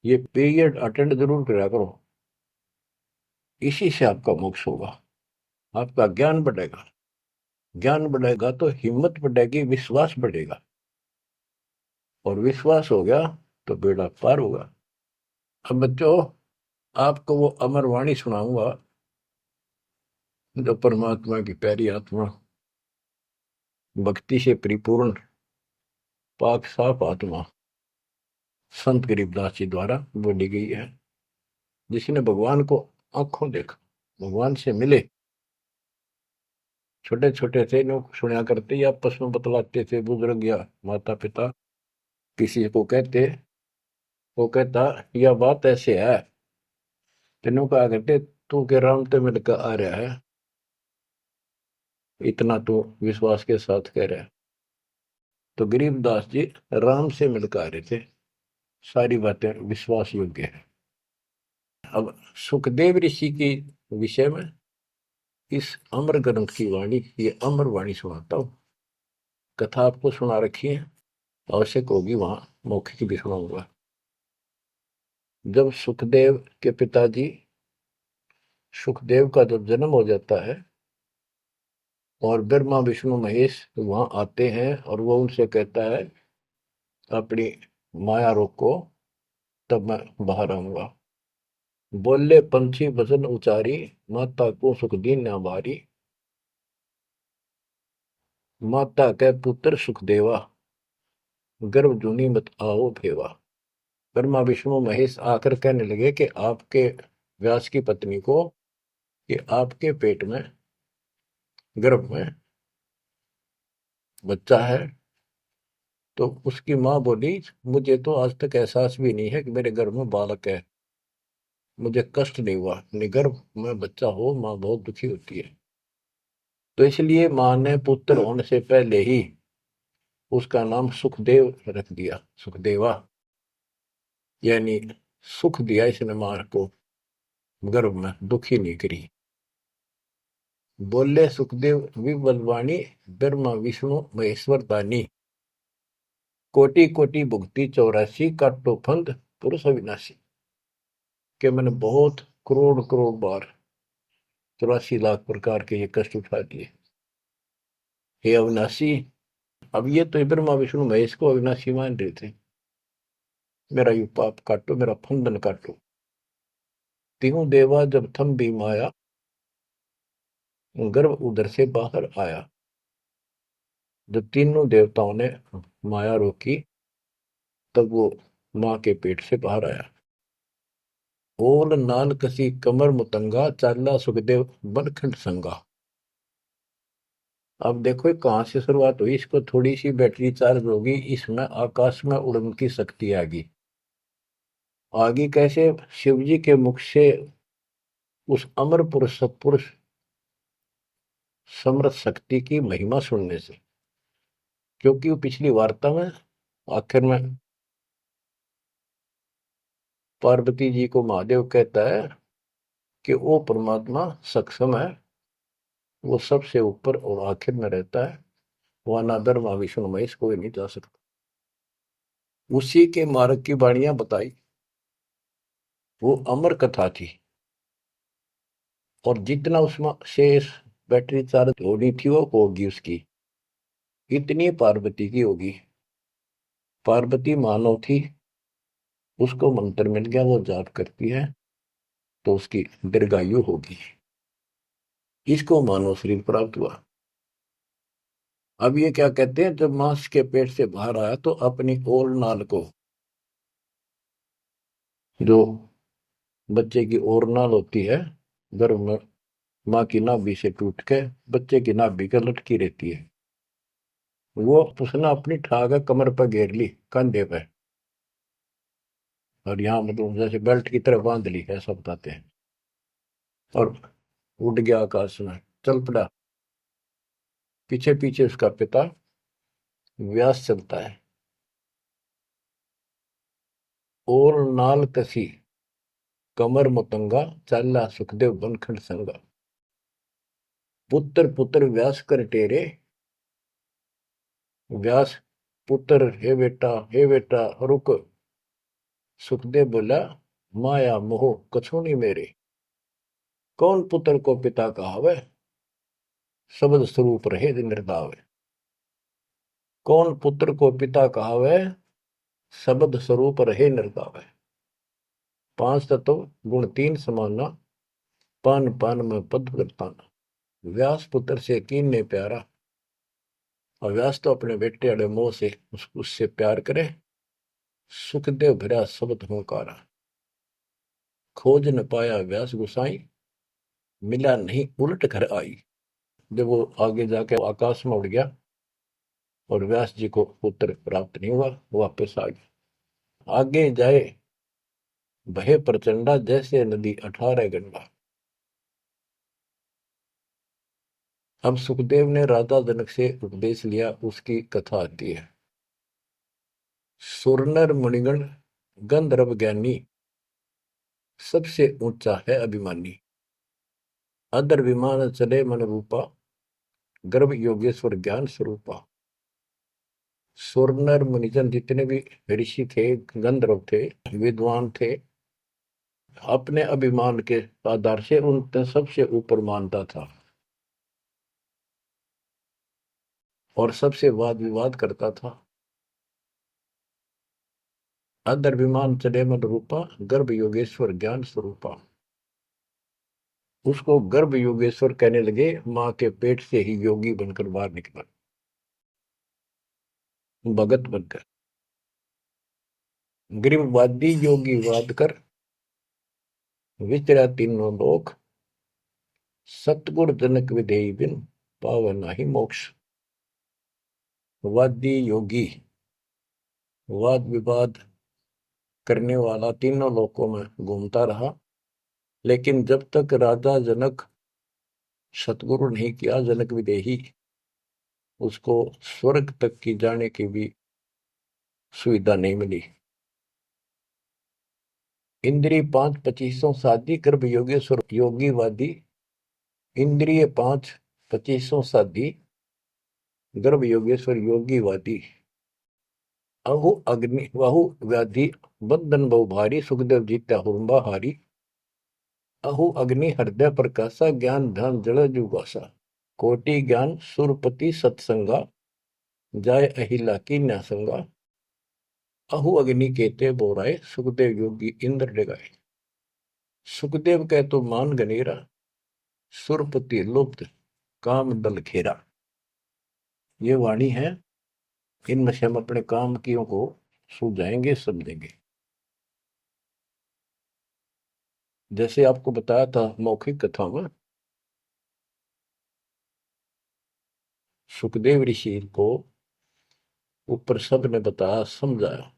ये पीरियड अटेंड जरूर करा करो, इसी से आपका मोक्ष होगा, आपका ज्ञान बढ़ेगा। ज्ञान बढ़ेगा तो हिम्मत बढ़ेगी, विश्वास बढ़ेगा, और विश्वास हो गया तो बेड़ा पार होगा। अब बच्चों, आपको वो अमर वाणी सुनाऊंगा जो परमात्मा की प्यारी आत्मा, भक्ति से परिपूर्ण पाक साफ आत्मा संत गरीबदास जी द्वारा बोली गई है, जिसने भगवान को आंखों देखा, भगवान से मिले। छोटे छोटे थे लोग सुना करते या आपस में बतलाते थे, बुजुर्ग या माता पिता किसी को कहते, वो कहता यह बात ऐसे है, तेनों कहा करते तू के राम तो मिलकर आ रहा है, इतना तो विश्वास के साथ कह रहा है। तो गरीबदास जी राम से मिलकर आ रहे थे, सारी बातें विश्वास योग्य है। अब सुखदेव ऋषि के विषय में इस अमर ग्रंथ की वाणी, ये अमर वाणी सुनाता हूं। कथा आपको सुना रखी है, आवश्यक होगी वहां मौखिक भी सुनाऊंगा। जब सुखदेव के पिताजी सुखदेव का जब जन्म हो जाता है और ब्रह्मा विष्णु महेश वहां आते हैं और वो उनसे कहता है अपनी माया रोको, तब मैं बाहर आऊंगा। बोले पंछी भजन उचारी, माता को सुख दीन न बारी। माता के पुत्र सुखदेवा, गर्भ जूनी मत आओ भेवा। ब्रह्मा विष्णु महेश आकर कहने लगे कि आपके व्यास की पत्नी को, कि आपके पेट में, गर्भ में बच्चा है। तो उसकी माँ बोली, मुझे तो आज तक एहसास भी नहीं है कि मेरे गर्भ में बालक है, मुझे कष्ट नहीं हुआ। गर्भ में बच्चा हो माँ बहुत दुखी होती है। तो इसलिए माँ ने पुत्र होने से पहले ही उसका नाम सुखदेव रख दिया, सुखदेवा, यानी सुख दिया इसने माँ को, गर्भ में दुखी नहीं करी। बोले सुखदेव विबलवाणी, ब्रह्मा विष्णु महेश्वर दानी। कोटि कोटि भुक्ति 84, काटो फंद पुरुष अविनाशी। कि मैंने बहुत करोड़ करोड़ बार 84 लाख प्रकार के ये कष्ट उठा दिए, हे अविनाशी। अब ये तो ब्रह्मा विष्णु महेश को अविनाशी मान रहे थे। मेरा यू पाप काटो, मेरा फंदन काटो। तीनों देवा जब थम भी माया, गर्भ उधर से बाहर आया। जब तीनों देवताओं ने माया रोकी, तब वो माँ के पेट से बाहर आया। ओल नाल कसी कमर मुतंगा, चाला सुखदेव बनखंड संगा। अब देखो कहां से शुरुआत हुई, इसको थोड़ी सी बैटरी चार्ज होगी, इसमें आकाश में उड़ने की शक्ति आगी। आगे कैसे? शिव जी के मुख से उस अमर पुरुष सत्पुरुष समर्थ शक्ति की महिमा सुनने से। क्योंकि वो पिछली वार्ता में आखिर में पार्वती जी को महादेव कहता है कि वो परमात्मा सक्षम है, वो सबसे ऊपर और आखिर में रहता है, वह ना ब्रह्मा विष्णु महेश कोई नहीं जा सकता। उसी के मार्ग की वाणियां बताई, वो अमर कथा थी। और जितना उसमें शेष बैटरी चार्ज होनी थी वो होगी उसकी, इतनी पार्वती की होगी। पार्वती मानव थी, उसको मंत्र मिल गया, वो जाप करती है तो उसकी दीर्घायु होगी। इसको मानव शरीर प्राप्त हुआ। अब ये क्या कहते हैं, जब मांस के पेट से बाहर आया तो अपनी ओर नाल को, जो बच्चे की ओर नाल होती है गर्भ में, माँ की नाभि से टूट के बच्चे की नाभि के लटकी रहती है, वो उसने अपनी ठाक कमर पर घेर ली, कंधे पे, और यहाँ मतलब जैसे बेल्ट की तरह बांध ली, ऐसा बताते हैं। और उड़ गया आकाश में, चल पड़ा। पीछे पीछे उसका पिता व्यास चलता है। और नाल कसी कमर मुतंगा, चाला सुखदेव बनखंड संगा। पुत्र पुत्र व्यास कर टेरे, व्यास पुत्र, हे बेटा रुक। सुखदेव बोला, माया मोह कछु नहीं मेरे। कौन पुत्र को पिता कहावे, शब्द स्वरूप रहे निर्दावे। कौन पुत्र को पिता कहावे, शब्द स्वरूप रहे निर्दावे। पांच तत्व गुण तीन समाना, पान पान में पद करताना। व्यास पुत्र से कीन्ने प्यारा, और व्यास तो अपने बेटे अड़े मोह से उससे प्यार करे। सुखदेव भरा शब्द होकारा, खोज न पाया व्यास गुसाई, मिला नहीं उलट घर आई। जब वो आगे जाके आकाश में उड़ गया और व्यास जी को पुत्र प्राप्त नहीं हुआ, वापस आ गया। आगे जाए भय प्रचंडा, जैसे नदी 18 गंडा। अब सुखदेव ने राजा जनक से उपदेश लिया, उसकी कथा आती है। सुरनर मुनिगण गंधर्व ज्ञानी, सबसे ऊंचा है अभिमानी। अदर विमान चले मन रूपा, गर्भ योगेश्वर ज्ञान स्वरूपा। सुर नर मुनिजन जितने भी ऋषि थे, गंधर्व थे, विद्वान थे, अपने अभिमान के आधार से उन सबसे ऊपर मानता था और सबसे वाद विवाद करता था। अदर विमान चले मन रूपा, गर्भ योगेश्वर ज्ञान स्वरूपा। उसको गर्भ योगेश्वर कहने लगे, मां के पेट से ही योगी बनकर बाहर निकला, भगत बनकर। ग्रीववादी योगी वाद कर, विचरा तीनों लोक। सतगुर जनक विधेयी बिन, पावे नाही मोक्ष। वादी योगी वाद विवाद करने वाला तीनों लोकों में घूमता रहा, लेकिन जब तक राजा जनक सतगुरु नहीं किया जनक विदेही, उसको स्वर्ग तक की जाने की भी सुविधा नहीं मिली। इंद्रिय 5 25 साधी, गर्भ योगेश्वर योगीवादी। इंद्रिय 5 25 साधी, गर्भ योगेश्वर योगीवादी। अहु अग्नि वहु व्याधि, बंधन बहु भारी। सुखदेव जीत्या हुरंबा हारी। अहु अग्नि हृदय प्रकाशा, ज्ञान ध्यान जड़ जुगासा। कोटि ज्ञान सुरपति सत्संगा, जाय अहिला की न्यासंगा। अहु अग्नि केते बोराए, सुखदेव योगी इंद्र डगाए। सुखदेव कह तो मान गनेरा, सुरपति लुप्त काम दल घेरा। ये वाणी है, इनमें से हम अपने काम कियों को सुलझाएंगे, समझेंगे। जैसे आपको बताया था मौखिक कथा में, सुखदेव ऋषि को ऊपर सब ने बताया, समझाया,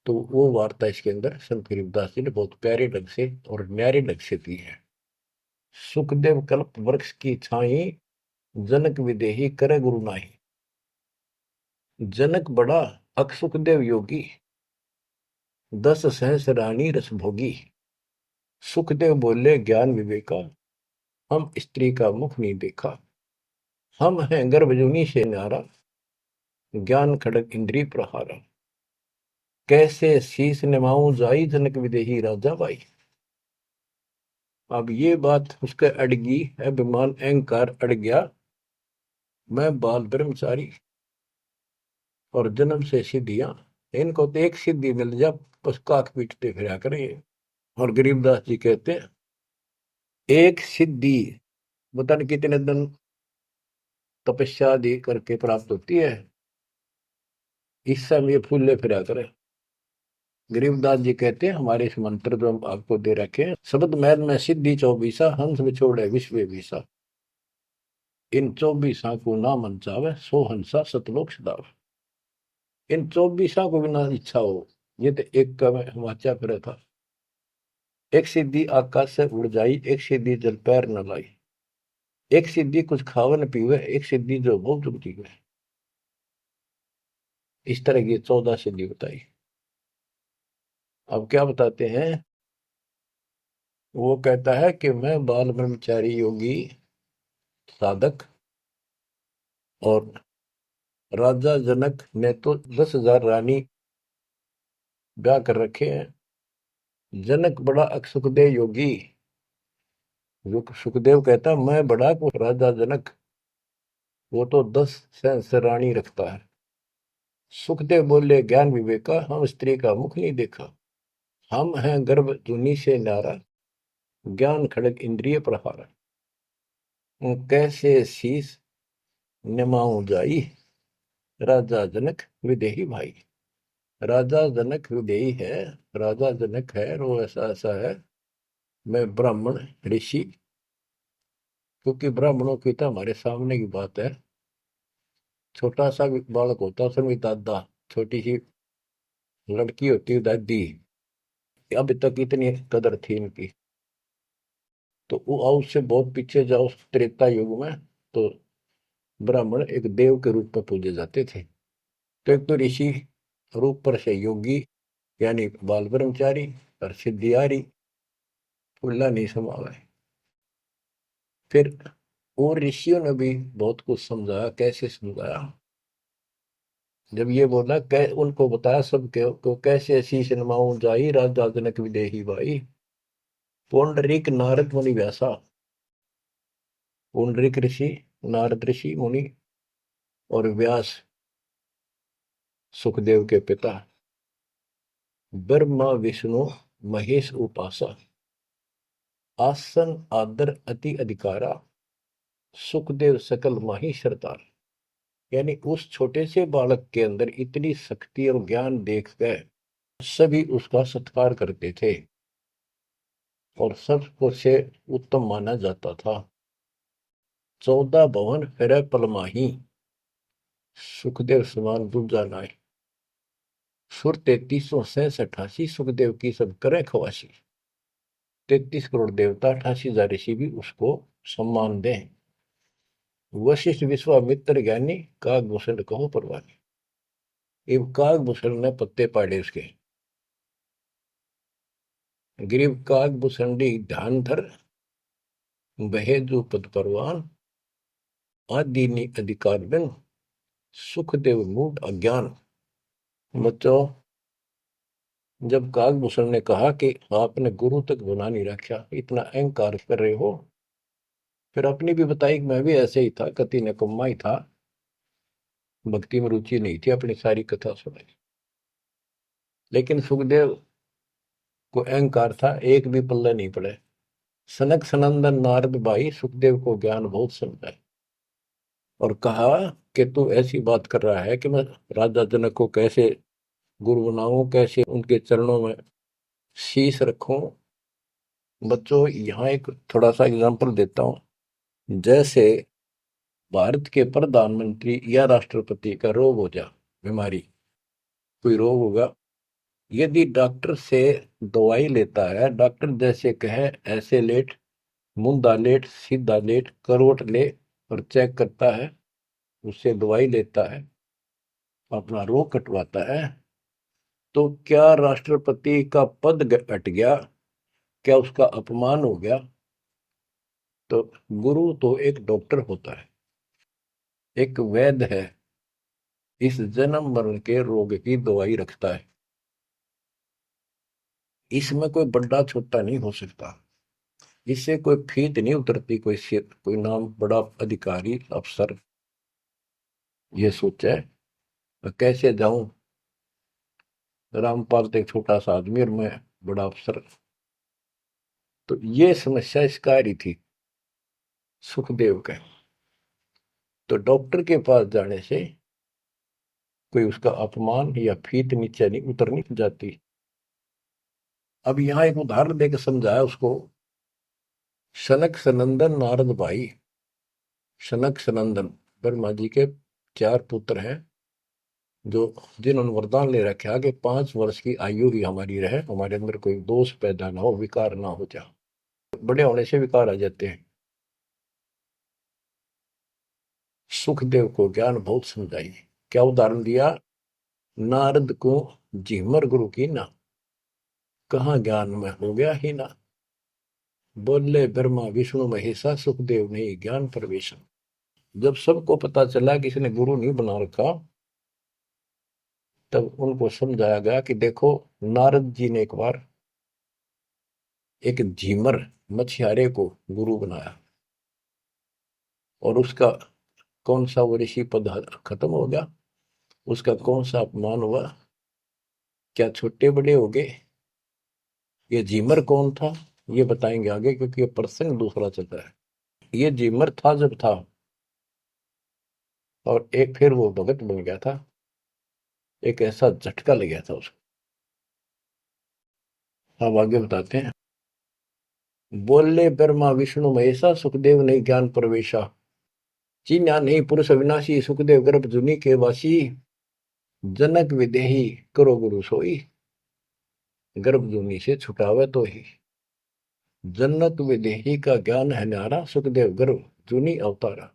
तो वो वार्ता इसके अंदर संत गरीबदास जी ने बहुत प्यारे ढंग से और न्यारे ढंग से दी है। सुखदेव कल्प वृक्ष की छाई, जनक विदेही करे गुरु नाही। जनक बड़ा अक सुखदेव योगी, 10 सहस रानी रस भोगी। सुखदेव बोले ज्ञान विवेका, हम स्त्री का मुख नहीं देखा। हम हैं गर्भजूनी से न्यारा, ज्ञान खड़ग इंद्रिय प्रहारा। कैसे शीस निमाऊं जाई, जनक विदेही राजा बाई। अब ये बात उसके अड़गी, अभिमान अहंकार अड़ गया। मैं बाल ब्रह्मचारी और जन्म से सिद्धियां, इनको तो एक सिद्धि मिल जा बस काक पीटते फिरा करें। और गरीबदास जी कहते हैं, एक सिद्धि पता नहीं कितने दिन तपस्या आदि करके प्राप्त होती है, इस समय फूले फिरा करे। गरीबदास जी कहते हैं, हमारे इस मंत्र जो हम आपको दे रखे हैं, शब्द मैल में सिद्धि 24, हंस बिछोड़े विश्व विसा। इन 24 को ना मन चावे, सो हंसा सतलोक सदाव। इन 24 को बिना इच्छा हो, ये तो एक का मैं वाचा फिर था। एक सिद्धि आकाश से उड़ जाई, एक सिद्धि जल पैर न लाई। एक सिद्धि कुछ खावन पीवे, एक सिद्धि जो बहुत जुगती है। इस तरह की 14 सिद्धि बताई। अब क्या बताते हैं, वो कहता है कि मैं बाल ब्रह्मचारी योगी साधक, और राजा जनक ने तो 10,000 रानी ब्याह कर रखे हैं। जनक बड़ा अक सुखदेव योगी। सुखदेव कहता मैं बड़ा को राजा जनक, वो तो 10 सहस्र रानी रखता है। सुखदेव बोले ज्ञान विवेका, हम स्त्री का मुख नहीं देखा। हम हैं गर्भ जूनी से नारा, ज्ञान खड़ग इंद्रिय प्रहारा। कैसे शीस निमाऊं जाई, राजा जनक विदेही भाई। राजा जनक विदेही है, राजा जनक है, और वो ऐसा ऐसा है। मैं ब्राह्मण ऋषि, क्योंकि ब्राह्मणों की तो हमारे सामने की बात है। छोटा सा बालक होता, उसमें भी दादा, छोटी सी लड़की होती है दादी। अब तक इतनी कदर थी इनकी। तो वो आओ उससे बहुत पीछे जाओ, त्रेता युग में तो ब्राह्मण एक देव के रूप में पूजे जाते थे। तो एक तो ऋषि रूप पर से योगी, यानी बाल ब्रह्मचारी, और सिद्धियारी फुल्ला नहीं समावे। फिर और ऋषियों ने भी बहुत कुछ समझाया। कैसे समझाया? जब ये बोला उनको बताया सब को कैसे शीश नमाऊं जाई राजा जनक विदेही भाई। पुंडरीक नारद मुनि व्यासा। पुंडरीक ऋषि, नारद ऋषि मुनि और व्यास सुखदेव के पिता। ब्रह्मा विष्णु महेश उपासा। आसन आदर अति अधिकारा। सुखदेव सकल माही सरदार। यानी उस छोटे से बालक के अंदर इतनी शक्ति और ज्ञान देखकर सभी उसका सत्कार करते थे और सबको से उत्तम माना जाता था। 14 भवन फिर पलमाही। सुखदेव समान दूजा नाय। सुर 3368 सुखदेव की सब करे खवासी। 33 करोड़ देवता 88,000 ऋषि भी उसको सम्मान दें। वशिष्ठ विश्वामित्र ज्ञानी कागभूषण कहो परवानी। इब कागभूषण ने पत्ते पाड़े उसके। ग्रीव कागभूषणी ध्यान धर। बहेजु पद परवान। आदि अधिकार बिन। सुखदेव मूड अज्ञान। बच्चों, जब कागभूषण ने कहा कि आपने गुरु तक बना नहीं रखा, इतना अहंकार कर रहे हो, फिर अपनी भी बताई कि मैं भी ऐसे ही था, कति निकम्मा ही था, भक्ति में रुचि नहीं थी, अपनी सारी कथा सुनाई। लेकिन सुखदेव को अहंकार था, एक भी पल्ले नहीं पड़े। सनक सनंदन नारद भाई सुखदेव को ज्ञान बहुत समझाए और कहा कि तू ऐसी बात कर रहा है कि मैं राजा जनक को कैसे गुरु बनाऊं, कैसे उनके चरणों में शीश रखूं। बच्चों, यहाँ एक थोड़ा सा एग्जांपल देता हूं। जैसे भारत के प्रधानमंत्री या राष्ट्रपति का रोग हो जा, बीमारी, कोई रोग होगा, यदि डॉक्टर से दवाई लेता है, डॉक्टर जैसे कहे ऐसे लेट, मुंदा लेट, सीधा लेट, करवट ले, और चेक करता है, उससे दवाई लेता है, अपना रोग कटवाता है, तो क्या राष्ट्रपति का पद हट गया? क्या उसका अपमान हो गया? तो गुरु तो एक डॉक्टर होता है, एक वैद्य है, इस जन्म मरण के रोग की दवाई रखता है। इसमें कोई बड़ा छोटा नहीं हो सकता, इससे कोई फीत नहीं उतरती। कोई नाम बड़ा अधिकारी अफसर ये सोचे कैसे जाऊं, रामपाल तो एक छोटा सा आदमी और मैं बड़ा अफसर। तो ये समस्या इसका आ रही थी सुखदेव का। तो डॉक्टर के पास जाने से कोई उसका अपमान या फीत नीचे नहीं उतरनी जाती। अब यहां एक उदाहरण देकर समझाया उसको। सनक सनंदन नारद भाई। सनक सनंदन ब्रह्मा जी के 4 पुत्र हैं, जो जिन्होंने वरदान ले रखा कि 5 वर्ष की आयु ही हमारी रहे, हमारे अंदर कोई दोष पैदा ना हो, विकार ना हो जाए। बड़े होने से विकार आ जाते हैं। सुखदेव को ज्ञान बहुत समझाई। क्या उदाहरण दिया? नारद को झिमर गुरु की ना, कहाँ ज्ञान में हो गया ही ना। बोले ब्रह्मा विष्णु महेशा सुखदेव ने ज्ञान प्रवेश। जब सबको पता चला कि इसने गुरु नहीं बना रखा, तब उनको समझाया गया कि देखो, नारद जी ने एक बार एक झीमर मछियारे को गुरु बनाया, और उसका कौन सा वो ऋषि पद खत्म हो गया, उसका कौन सा अपमान हुआ, क्या छोटे बड़े हो गए। ये झीमर कौन था ये बताएंगे आगे, क्योंकि ये प्रसंग दूसरा चल रहा है। ये झीमर था जब था, और एक फिर वो भगत बन गया था, एक ऐसा झटका लग गया था उसको। अब आगे बताते हैं। बोले ब्रह्मा विष्णु महेशा सुखदेव ने ज्ञान प्रवेशा। चीन्या नहीं पुरुष अविनाशी सुखदेव गर्भ जुनी के वासी। जनक विदेही करो गुरु सोई। गर्भ जूनी से छुटावे तो ही। जनक विदेही का ज्ञान है न्यारा, सुखदेव गर्भ जूनी अवतारा।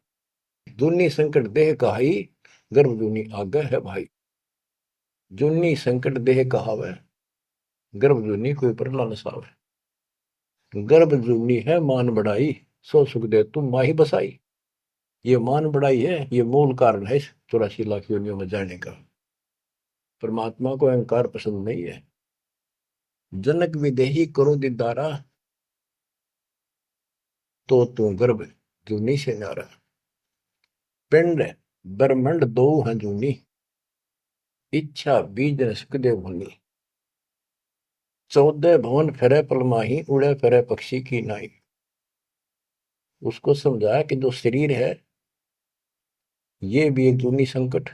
जूनी संकट देह कहाई, गर्भ जूनी आगे है भाई। जूनी संकट देह कहावे, गर्भ जूनी कोई परला न सावे। गर्भ जूनी है मान बढ़ाई, सो सुखदेव तुम माही बसाई। ये मान बढ़ाई है, ये मूल कारण है इस 84 लाख योनियों में जाने का। परमात्मा को अहंकार पसंद नहीं है। जनक विदेही करो दीदारा, तो तू गर्भ जूनी से नारा। पिंड ब्रह्मंड दो हैं जूनी, इच्छा बीज न सुखदेव भूनी। 14 भवन फिरे पलमाही, उड़े फिरे पक्षी की नाई। उसको समझाया कि जो शरीर है ये भी एक जूनी संकट।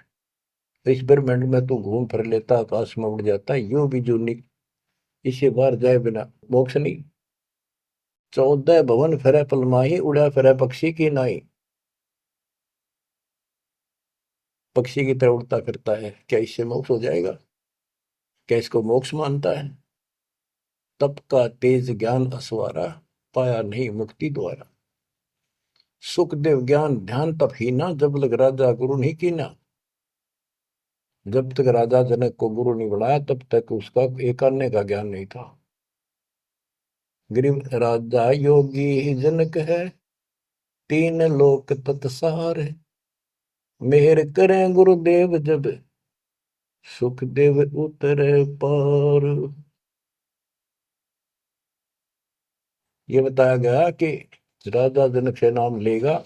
इस ब्रह्मांड में तो घूम फिर लेता, आकाश में उड़ जाता, यो भी जूनी, इसे बाहर जाए बिना मोक्ष नहीं। 14 भवन फिरे पलमाही, उड़ा फिरे पक्षी की नाई। पक्षी की तरह उड़ता फिरता है, क्या इससे मोक्ष हो जाएगा? क्या इसको मोक्ष मानता है? तप का तेज ज्ञान असवारा, पाया नहीं मुक्ति द्वारा। सुखदेव ज्ञान ध्यान तप ही ना, जब लग राजा गुरु नहीं कीना। जब तक राजा जनक को गुरु नहीं बनाया तब तक उसका एक अन्य का ज्ञान नहीं था। गरीब राजा योगी ही जनक है, 3 लोक तत्सार है। मेहर करें गुरुदेव जब, सुखदेव उतरे पार। ये बताया गया कि राजा जनक से नाम लेगा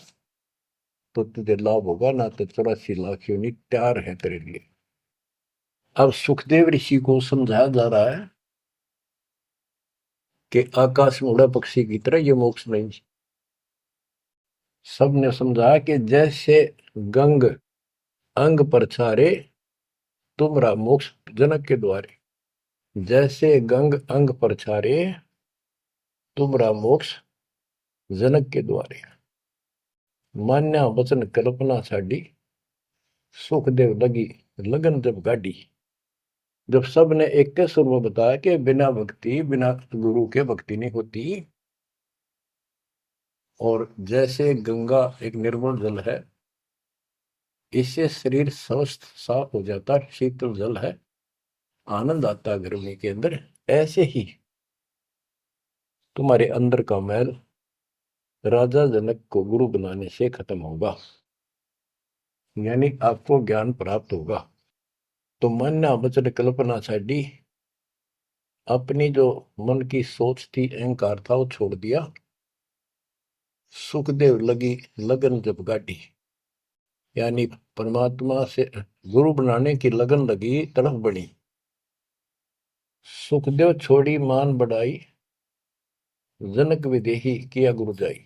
तो तुझे लाभ होगा, ना तो 84 लाख योनि तैयार है तेरे लिए। अब सुखदेव ऋषि को समझाया जा रहा है कि आकाश में उड़ा पक्षी की तरह ये मोक्ष नहीं। सबने समझाया कि जैसे गंग अंग पर छारे, तुमरा मोक्ष जनक के द्वारे। जैसे गंग अंग पर छारे, तुमरा मोक्ष जनक के द्वारे। मान्या वचन कल्पना छाड़ी, सुखदेव लगी लगन जब गाड़ी। जब सब ने एक के सुर में बताया कि बिना भक्ति, बिना गुरु के भक्ति नहीं होती। और जैसे गंगा एक निर्मल जल है, इससे शरीर स्वस्थ साफ हो जाता, शीतल जल है, आनंद आता है गर्मी के अंदर। ऐसे ही तुम्हारे अंदर का मैल राजा जनक को गुरु बनाने से खत्म होगा, यानी आपको ज्ञान प्राप्त होगा। तो मान्या वचन कल्पना छाड़ी, अपनी जो मन की सोच थी, अहंकार था, वो छोड़ दिया। सुखदेव लगी लगन जब गाड़ी, यानी परमात्मा से गुरु बनाने की लगन लगी, तड़फ बनी। सुखदेव छोड़ी मान बढ़ाई, जनक विदेही किया गुरु जाई।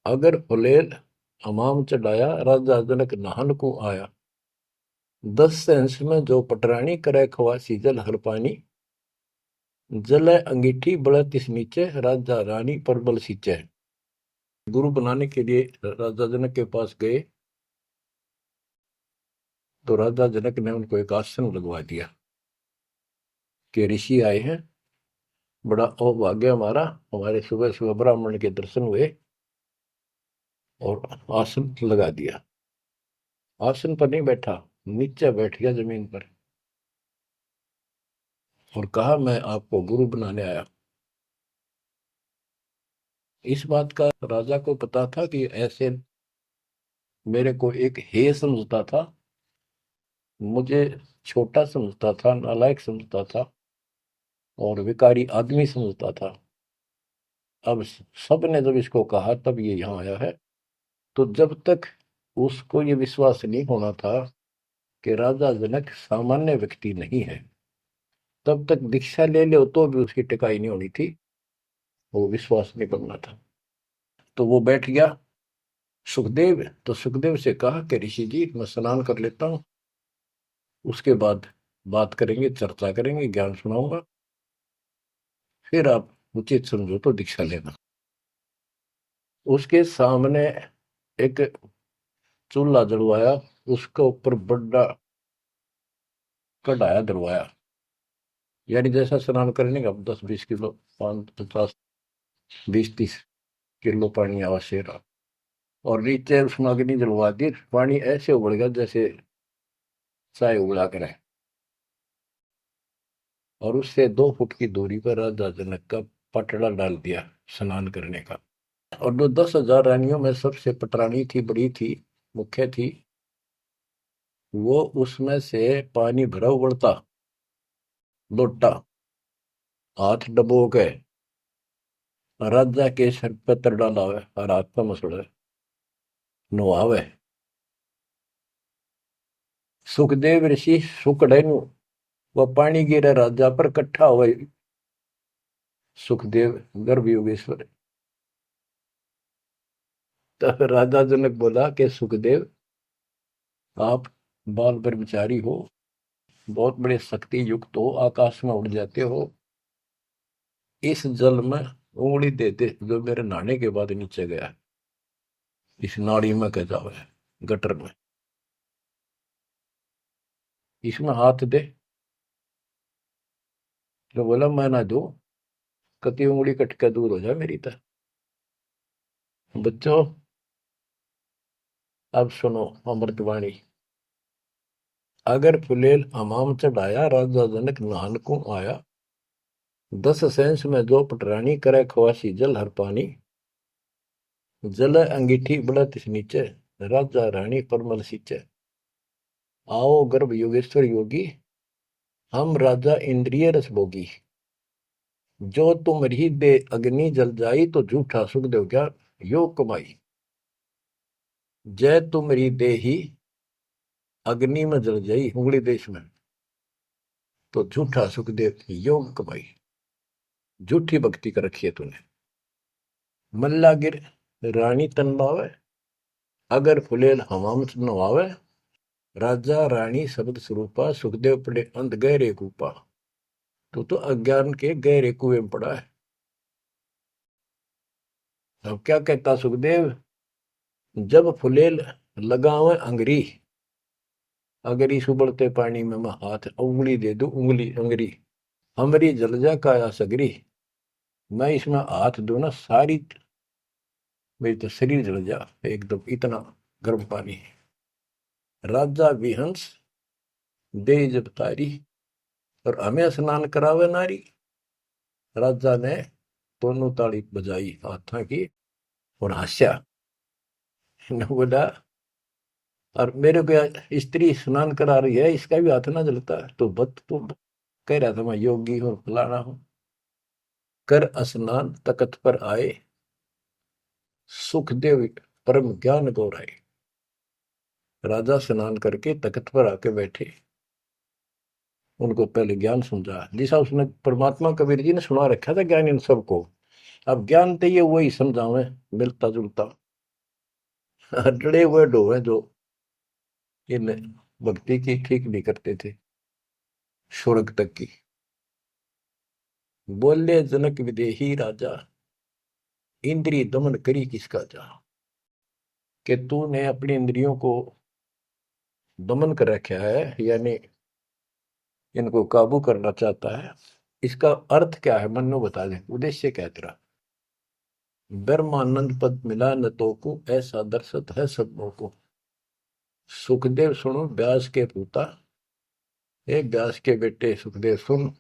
अगर फुलेल हमाम चढ़ाया, राजा जनक नहान को आया। 10 सहंस में जो पटरानी, करे खवासी जल हर पानी। जल अंगीठी बड़ा तिस नीचे, राजा रानी पर बल सींचे। गुरु बनाने के लिए राजा जनक के पास गए तो राजा जनक ने उनको एक आसन लगवा दिया कि ऋषि आए हैं, बड़ा अभाग्य हमारा, हमारे सुबह सुबह ब्राह्मण के दर्शन हुए और आसन लगा दिया। आसन पर नहीं बैठा, नीचे बैठ गया जमीन पर और कहा मैं आपको गुरु बनाने आया। इस बात का राजा को पता था कि ऐसे मेरे को एक हे समझता था, मुझे छोटा समझता था, नालायक समझता था और विकारी आदमी समझता था। अब सब ने जब इसको कहा तब ये यहाँ आया है। तो जब तक उसको ये विश्वास नहीं होना था कि राजा जनक सामान्य व्यक्ति नहीं है, तब तक दीक्षा ले लो तो भी उसकी टिकाई नहीं होनी थी, वो विश्वास नहीं करना था। तो वो बैठ गया सुखदेव। तो सुखदेव से कहा कि ऋषि जी मैं स्नान कर लेता हूँ, उसके बाद बात करेंगे, चर्चा करेंगे, ज्ञान सुनाऊंगा, फिर आप उचित समझो तो दीक्षा लेना। उसके सामने एक चूल्हा जलवाया, उसके ऊपर बड़ा कढ़ाया दरवाया, यानी जैसा स्नान करने का 10-20 किलो, 5, 50, 20, 30 किलो पानी आवश्यक रहा। और नीचे उसमें अग्नि जलवा दी, पानी ऐसे उबल गया जैसे चाय उबला कर है। और उससे 2 फुट की दूरी पर राजा जनक का पटड़ा डाल दिया स्नान करने का। और जो 10,000 रानियों में सबसे पटरानी थी, बड़ी थी, मुख्य थी, वो उसमें से पानी भरा उबलता लोटा हाथ डबो के राजा के सर पे तर डालावे और हाथ पे मसड़े नुआवे। सुखदेव ऋषि सुकड़े नु वह पानी गिरे राजा पर कट्ठा हुए। सुखदेव गर्भ योगेश्वर। तो राजा जनक बोला कि सुखदेव, आप बाल ब्रह्मचारी हो, बहुत बड़े शक्ति युक्त हो, आकाश में उड़ जाते हो, इस जल में उंगली दे दे जो मेरे नहाने के बाद नीचे गया, इस नाड़ी में कह जाओ, गटर में, इसमें हाथ दे। तो बोला मैं ना दू, कति उंगली कट के दूर हो जाए मेरी तरह। बच्चों, अब सुनो अमृतवाणी। अगर फुलेल हमाम चढ़ाया, राजा जनक नहान को आया, 10 सेंस में जो पटरानी करे खवासी जल हर पानी, जल अंगीठी बढ़त नीचे, राजा रानी परमल सींचे। आओ गर्भ योगेश्वर योगी, हम राजा इंद्रिय रस भोगी, जो तुम रही दे अग्नि जल जाई, तो झूठा सुख देव क्या योग कमाई। जय तुम री दे ही अग्नि में जल जाई, उंगली देश में, तो झूठा सुख देव योग कमाई। झूठी भक्ति कर रखी है तूने। मल्ला गिर रानी तन बावे, अगर फुलेल हमाम नवावे, राजा रानी शब्द स्वरूपा, सुखदेव पड़े अंध गहरे कूपा। तो अज्ञान के गहरे कुएं में पड़ा है। अब क्या कहता सुखदेव, जब फुलेल लगावे अंगरी, अगर इस उबलते पानी में मैं हाथ उंगली दे दूं, उंगली अंगरी हमरी जल जा काया सगरी, मैं इसमें हाथ दूं ना, सारी मेरी तो शरीर जल जा एकदम, इतना गर्म पानी है। राजा विहंस दे जब तारी, और हमें स्नान करावे नारी। राजा ने दोनों ताली बजाई हाथा की और हंसा, न बोला, और मेरे को स्त्री स्नान करा रही है, इसका भी हाथ ना जलता, तो बत तो कह रहा था मैं योगी हूं, फलाना हूं। कर स्नान तकत पर आए, सुखदेव परम ज्ञान गौराए। राजा स्नान करके तख्त पर आके बैठे, उनको पहले ज्ञान समझा, जैसा उसने परमात्मा कबीर जी ने सुना रखा था ज्ञान इन सबको। अब ज्ञान तो ये वही समझावे, मिलता जुलता डरे हुए डोवे जो इन भक्ति की ठीक नहीं करते थे, स्वर्ग तक की। बोले जनक विदेही राजा, इंद्रिय दमन करी किसका जा। कि तूने अपनी इंद्रियों को दमन कर रखा है, यानी इनको काबू करना चाहता है। इसका अर्थ क्या है, मन्नो बता दे, उद्देश्य क्या है तेरा। ब्रह्मानंद पद मिला न तो को, ऐसा दर्शत है सबों को। सुखदेव सुनो व्यास के पूता, हे व्यास के बेटे सुखदेव सुन,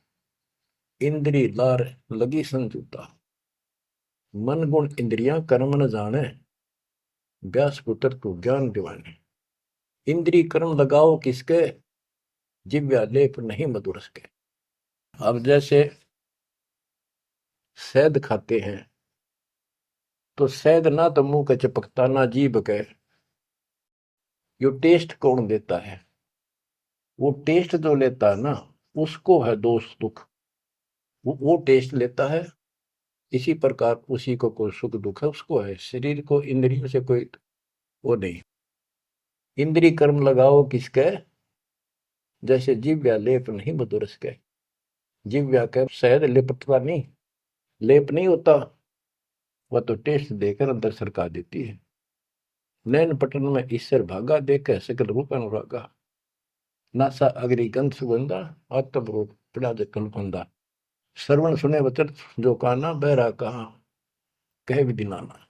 इंद्री लार लगी संजूता, मन गुण इंद्रियां कर्म न जाने, व्यास पुत्र तू ज्ञान दिवाने। इंद्री कर्म लगाओ किसके, जिव्या लेप नहीं मधुरस के। अब जैसे शहद खाते हैं, तो शहद ना तो मुंह के चिपकता ना जीभ के, यो टेस्ट कौन देता है, वो टेस्ट जो लेता है ना, उसको है दोष दुख, वो टेस्ट लेता है। इसी प्रकार उसी को कोई सुख दुख है, उसको है। शरीर को इंद्रियों से कोई वो नहीं। इंद्री कर्म लगाओ किसके, जैसे जिव्या लेप नहीं मधुरस के। जिव्या के शहद लिपटता नहीं, लेप नहीं होता, वह तो टेस्ट देकर अंदर सरका देती है। नैन पटन में ईश्वर भागा, देखे सकल रूप अनुरागा, नासा अग्नि गंध सुगंधा, आत्म रूप पिड़ा जल फंदा। श्रवण सुने वचन जो काना, बहरा कहा कहे विधि नाना।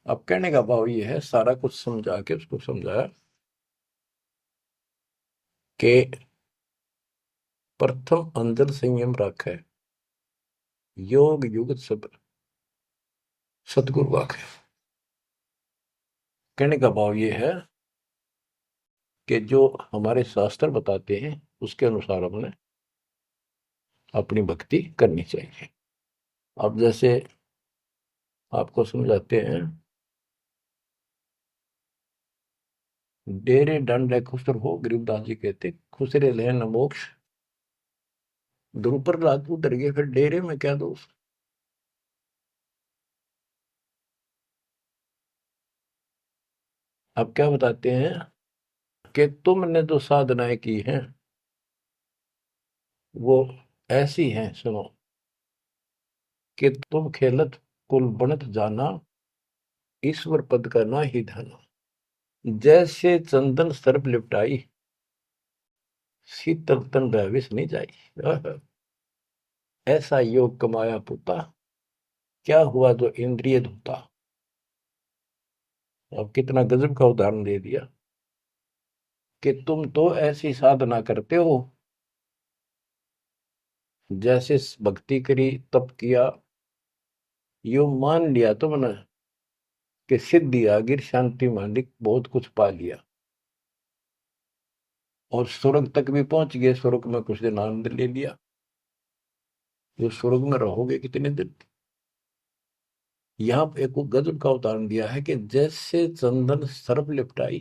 अब कहने का भाव ये है, सारा कुछ समझा के उसको समझाया कि प्रथम अंदर संयम रखे, योग युगत सब्र, सतगुरु वाक्य। कहने का भाव ये है कि जो हमारे शास्त्र बताते हैं उसके अनुसार हमने अपनी भक्ति करनी चाहिए। अब जैसे आपको समझाते हैं, डेरे दंड खुसर हो, गरीबदास जी कहते खुसरे ले न मोक्ष। द्रुपर रात उतर गए, फिर डेरे में क्या दोष। अब क्या बताते हैं कि तुमने जो साधनाएं की हैं वो ऐसी हैं, सुनो, कि तुम खेलत कुल बनत जाना, ईश्वर पद का ना ही धना। जैसे चंदन सर्प लिपटाई, शीतल तन भविष्य नहीं जाई। ऐसा योग कमाया पुता, क्या हुआ जो इंद्रिय धूता। अब कितना गजब का उदाहरण दे दिया कि तुम तो ऐसी साधना करते हो, जैसे भक्ति करी, तप किया, यो मान लिया तुमने कि सिद्धि आ गिर, शांति मालिक, बहुत कुछ पा लिया और स्वर्ग तक भी पहुंच गए। स्वर्ग में कुछ दिन आनंद ले लिया। जो स्वर्ग में रहोगे कितने दिन। यहाँ पे एक गजब का उदाहरण दिया है कि जैसे चंदन सर्प लिपटाई,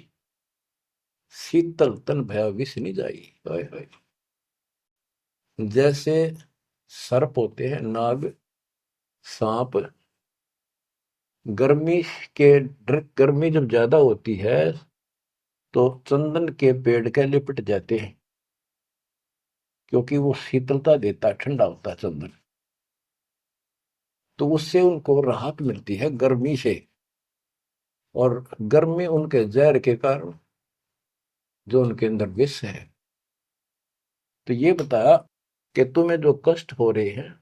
शीतल तन भया विष नहीं जाई। हाय हाय। जैसे सर्प होते हैं, नाग, सांप, गर्मी के गर्मी जब ज्यादा होती है तो चंदन के पेड़ के लिपट जाते हैं, क्योंकि वो शीतलता देता है, ठंडा होता है चंदन। तो उससे उनको राहत मिलती है गर्मी से, और गर्मी उनके जहर के कारण जो उनके अंदर विष है। तो ये बताया कि तुम्हें जो कष्ट हो रहे हैं,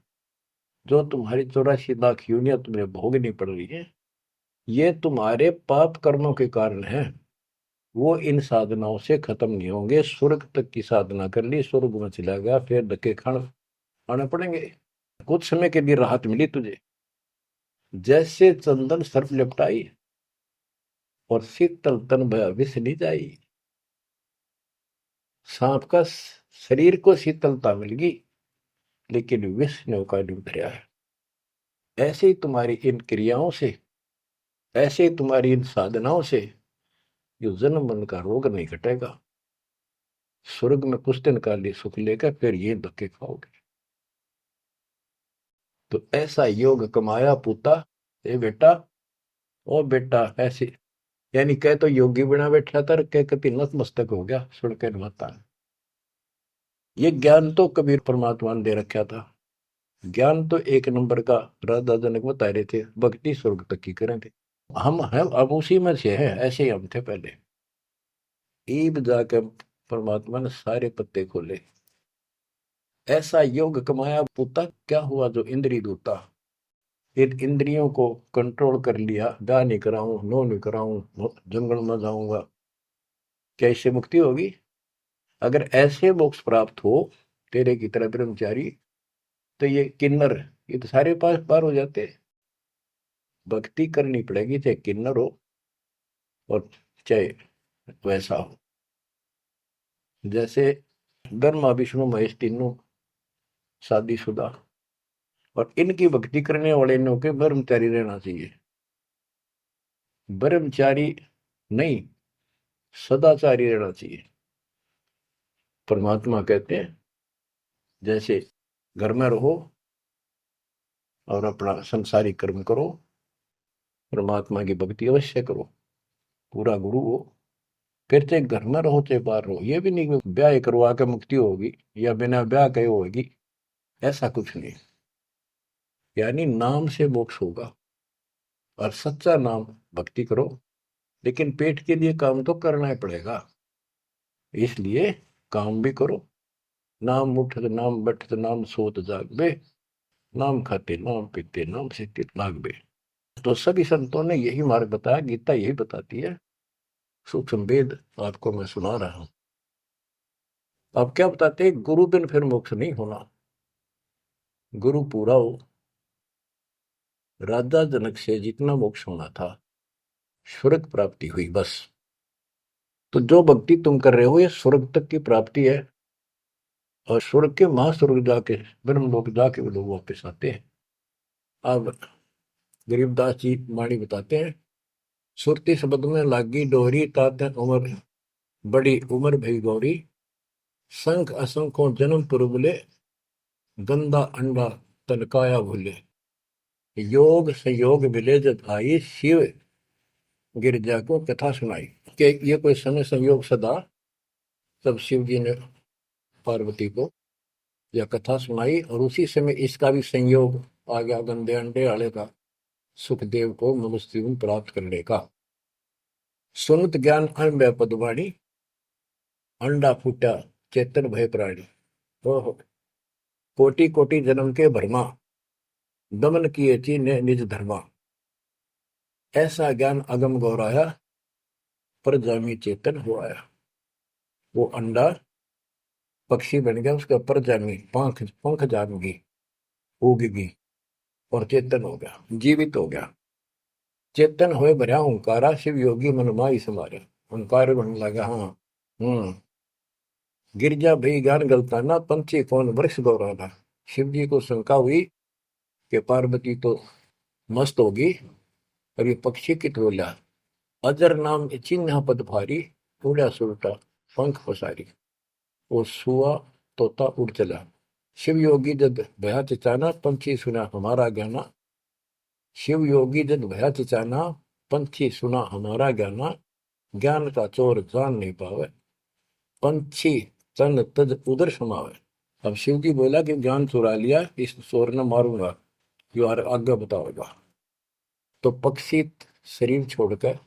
जो तुम्हारी 84 लाख यूनियन तुम्हें भोगनी पड़ रही है, ये तुम्हारे पाप कर्मों के कारण है। वो इन साधनाओं से खत्म नहीं होंगे। स्वर्ग तक की साधना कर ली, स्वर्ग में चला गया, फिर धक्के खाने पड़ेंगे। कुछ समय के लिए राहत मिली तुझे, जैसे चंदन सर्प लिपटाई और शीतल तन भया विष नहीं जाई। सांप का शरीर को शीतलता मिल गई, लेकिन विष ने का नहीं उतरा है। ऐसे ही तुम्हारी इन क्रियाओं से, ऐसे ही तुम्हारी इन साधनाओं से जो जन्म मन का रोग नहीं घटेगा। स्वर्ग में कुछ दिन का लिए सुख लेकर फिर ये धक्के खाओगे। तो ऐसा योग कमाया पूता, ए बेटा, ओ बेटा ऐसे, यानी कह तो योगी बना बैठा था, कह कति नतमस्तक हो गया सुनकर माता ने। ये ज्ञान तो कबीर परमात्मा ने दे रखा था। ज्ञान तो एक नंबर का राधा जनक बता रहे थे, भक्ति स्वर्ग तक की करें थे। हम हैं अब उसी में से हैं, ऐसे ही हम थे पहले। ईब जाकर परमात्मा ने सारे पत्ते खोले। ऐसा योग कमाया पुता, क्या हुआ जो इंद्रिय दूता। इन इंद्रियों को कंट्रोल कर लिया, गा नहीं कराऊं, नो नहीं कराऊं, जंगल में जाऊंगा, क्या इससे मुक्ति होगी। अगर ऐसे मोक्ष प्राप्त हो तेरे की तरह ब्रह्मचारी, तो ये किन्नर, ये तो सारे पास पार हो जाते। भक्ति करनी पड़ेगी, चाहे किन्नर हो और चाहे वैसा हो। जैसे ब्रह्मा विष्णु महेश तीनों शादीशुदा, और इनकी भक्ति करने वाले इनों के ब्रह्मचारी रहना चाहिए। ब्रह्मचारी नहीं, सदाचारी रहना चाहिए। परमात्मा कहते हैं जैसे घर में रहो और अपना संसारिक कर्म करो, परमात्मा की भक्ति अवश्य करो, पूरा गुरु हो। फिर चाहे घर में रहो चाहे बाहर रहो। ये भी नहीं कि ब्याह करवा के मुक्ति होगी या बिना ब्याह के होगी, ऐसा कुछ नहीं। यानी नाम से मोक्ष होगा, और सच्चा नाम भक्ति करो। लेकिन पेट के लिए काम तो करना ही पड़ेगा, इसलिए काम भी करो। नाम उठत नाम बैठत नाम सोत जागबे, नाम खाते नाम पीते नाम से लागबे। तो सभी संतों ने यही मार्ग बताया, गीता यही बताती है। सूक्ष्म वेद आपको मैं सुना रहा हूं। अब क्या बताते हैं, गुरु बिन फिर मोक्ष नहीं होना। गुरु पूरा हो, राजा जनक से जितना मोक्ष होना था, स्वर्ग प्राप्ति हुई बस। तो जो भक्ति तुम कर रहे हो ये स्वर्ग तक की प्राप्ति है, और स्वर्ग के महास्वर्ग जाके, ब्रह्म लोक जाके वो लोग वापस आते हैं। अब गरीबदास जी वाणी बताते हैं, सुरती शब्द में लागी डोरी, तात उम्र बड़ी उम्र भई गौरी, संख असंखों जन्म पुरबले, गंदा अंडा तनकाया भूले, योग संयोग मिले जब आई, शिव गिरजा को कथा सुनाई। कि ये कोई समय संयोग सदा, तब शिव जी ने पार्वती को यह कथा सुनाई, और उसी समय इसका भी संयोग आ गया गंदे अंडे वाले का, सुखदेव को मनुष्य प्राप्त करने का। सुनत ज्ञान अन पदवाणी, अंडा फूटा चेतन भय प्राणी। ओहो, कोटि कोटि जन्म के भरमा, दमन किए थी ने निज धर्मा, ऐसा ज्ञान अगम गौराया, पर जामी चेतन हो आया। वो अंडा पक्षी बन गया, उसके ऊपर जामी पंख पंख जामगी, उगगी, और चेतन हो गया, जीवित हो गया। चेतन होए भरा ओंकारा, शिव योगी मन माई समारे। ओंकार बनने लगा। हाँ। गिरजा भई ज्ञान गलताना, पंछी कौन वृक्ष गौराना। शिव जी को शंका हुई कि पार्वती तो मस्त होगी, और ये पक्षी कित बोला। अजर नाम चिन्ह पद भारी, उड़ा सुरटा पंख पसारी। वो सुआ तोता उड़ चला। शिव योगी जद भया चिचाना, पंछी सुना हमारा ज्ञाना। शिव योगी जद भया चिचाना, पंछी सुना हमारा ज्ञाना। ज्ञान का चोर जान नहीं पावे, पंछी तन तज उधर समावे। अब शिव जी बोला कि ज्ञान चुरा लिया, इस चोर ने मारूंगा, जो आगे बताओगा। तो पक्षी शरीर छोड़कर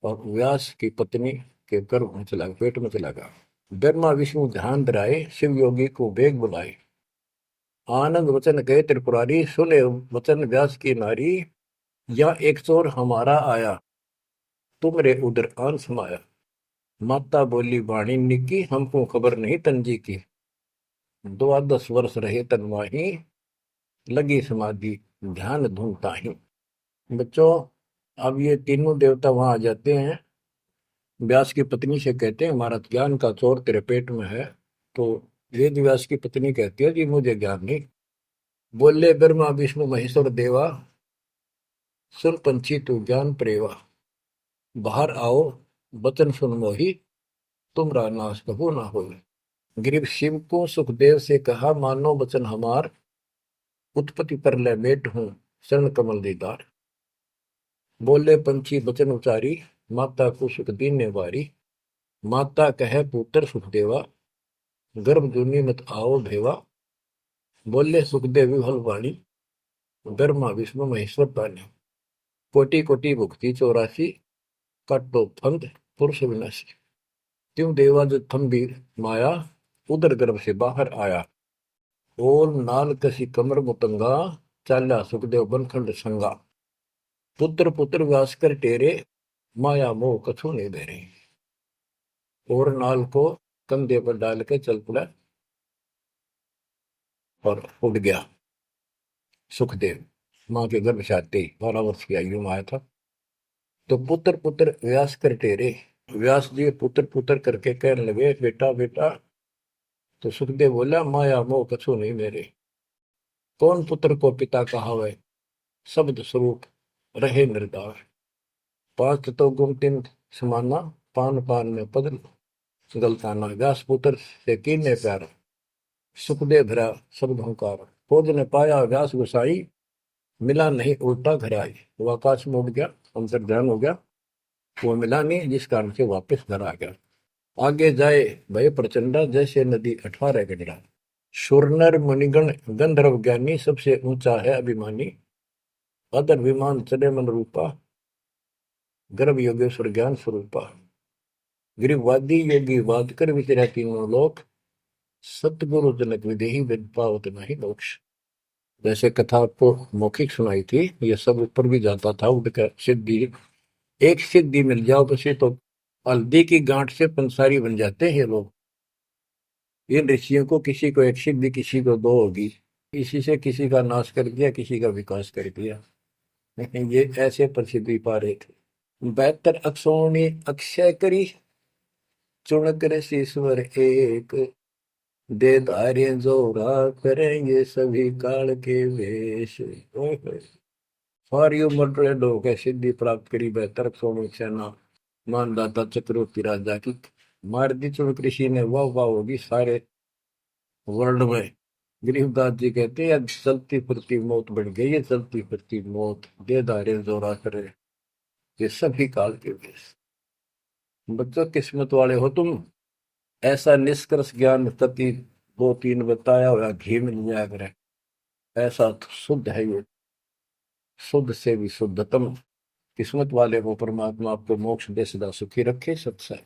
और व्यास की पत्नी के गर्भ में चला, पेट में चला गया। ब्रह्मा विष्णु ध्यान धराए, शिव योगी को बेग बुलाए। आनंद वचन गए त्रिपुरारी, सुने वचन व्यास की नारी। या एक चोर हमारा आया, तुमरे उधर आन समाया। माता बोली वाणी निकी, हमको खबर नहीं तंजी की। 12 वर्ष रहे तनवाही, लगी समाधि ध्यान धूमता ही। बच्चों, अब ये तीनों देवता वहां आ जाते हैं, व्यास की पत्नी से कहते हैं हमारा ज्ञान का चोर तेरे पेट में है। तो वेद व्यास की पत्नी कहती है जी मुझे ज्ञान नहीं। बोले ब्रह्मा विष्णु महेश्वर देवा, सुन पंछी तू ज्ञान प्रेवा। बाहर आओ वचन सुन मोही, तुमरा नाश कबू ना हो। गिरीव शिव को सुखदेव से कहा, मानो वचन हमार, उत्पत्ति पर ले मेट हूं शरण कमल दीदार। बोले पंछी वचन उचारी, माता को सुख दीन ने वारी। माता कहे पुत्र सुखदेवा, गर्भ जूनी मत आओ भेवा। बोले सुखदेव विफल वाणी, ब्रह्मा विष्णु महेश्वर पानी। कोटि कोटि भुक्ति 84, काटो फंद पुरुष विनाशी। त्यों देवा जो थम्बीर माया, उदर गर्भ से बाहर आया। ओल नाल कसी कमर मुतंगा, चाल्या सुखदेव बनखंड संगा। पुत्र पुत्र व्यास कर टेरे, माया मोह कछु नहीं बेरे। और नाल को कंधे पर डाल के चल पड़ा और उड़ गया सुखदेव। माँ के गर्भ से आते ही 12 वर्ष की आयु में आया था। तो पुत्र पुत्र व्यास कर टेरे, व्यास जी पुत्र पुत्र करके कहने लगे बेटा बेटा। तो सुखदेव बोला माया मोह कछु नहीं मेरे। कौन पुत्र को पिता कहावे, शब्द स्वरूप रहे निर्दार। 5 तो गुम 3 समाना, पान पान में पद गलताना। व्यास पुत्र से कीने प्यार, सुखदेव भरा शब्द हंकार। खोज ने पाया व्यास गुसाई, मिला नहीं उल्टा घर आई। वो आकाश में उड़ गया, अंतर ध्यान हो गया, वो मिला नहीं, जिस कारण से वापस घर आ गया। आगे जाए भय प्रचंडा, जैसे नदी 18 गंडा। सुरनर मुनिगण गंधर्व ज्ञानी, सबसे ऊंचा है अभिमानी। अदर विमान चले मन रूपा, गर्भ योगेश्वर ज्ञान स्वरूपा। गिरिवादी योगी वाद कर विचरा तीनों लोक, सतगुरु जनक विदेही विद पावत नहीं मोक्ष। जैसे कथा आपको मौखिक सुनाई थी, ये सब ऊपर भी जाता था उड़कर। सिद्धि, एक सिद्धि मिल जाओ बसे तो हल्दी की गांठ से पंसारी बन जाते हैं ये लोग। इन ऋषियों को किसी को एक सिद्धि, किसी को 2 होगी। इसी से किसी का नाश कर दिया, किसी का विकास कर दिया। लेकिन ये ऐसे प्रसिद्धि पा रहे थे। 72 अक्षरों ने अक्षय करी, चुन कर ईश्वर एक, दे धार्य जोरा करेंगे सभी काल के वेश। ओए होए। सारी उम्र बड़े लोग है सिद्धि प्राप्त करी, 72 अक्षरों में सेना मानदाता चक्रवर्ती राजा की मार दी चुन कृषि ने, वाह वाह होगी सारे वर्ल्ड में। गरीबदास जी कहते हैं चलती फिरती मौत बढ़ गई है, चलती फिरती मौत, दे धारे जोरा करे ये सभी काल के वेश। बच्चों किस्मत वाले हो तुम, ऐसा निष्कर्ष ज्ञान तति 2-3 बताया हुआ घी मिल जाया करे, ऐसा तो शुद्ध है ये, शुद्ध से भी शुद्धतम। किस्मत वाले को परमात्मा आपको मोक्ष दे, सदा सुखी रखे। सत्संग।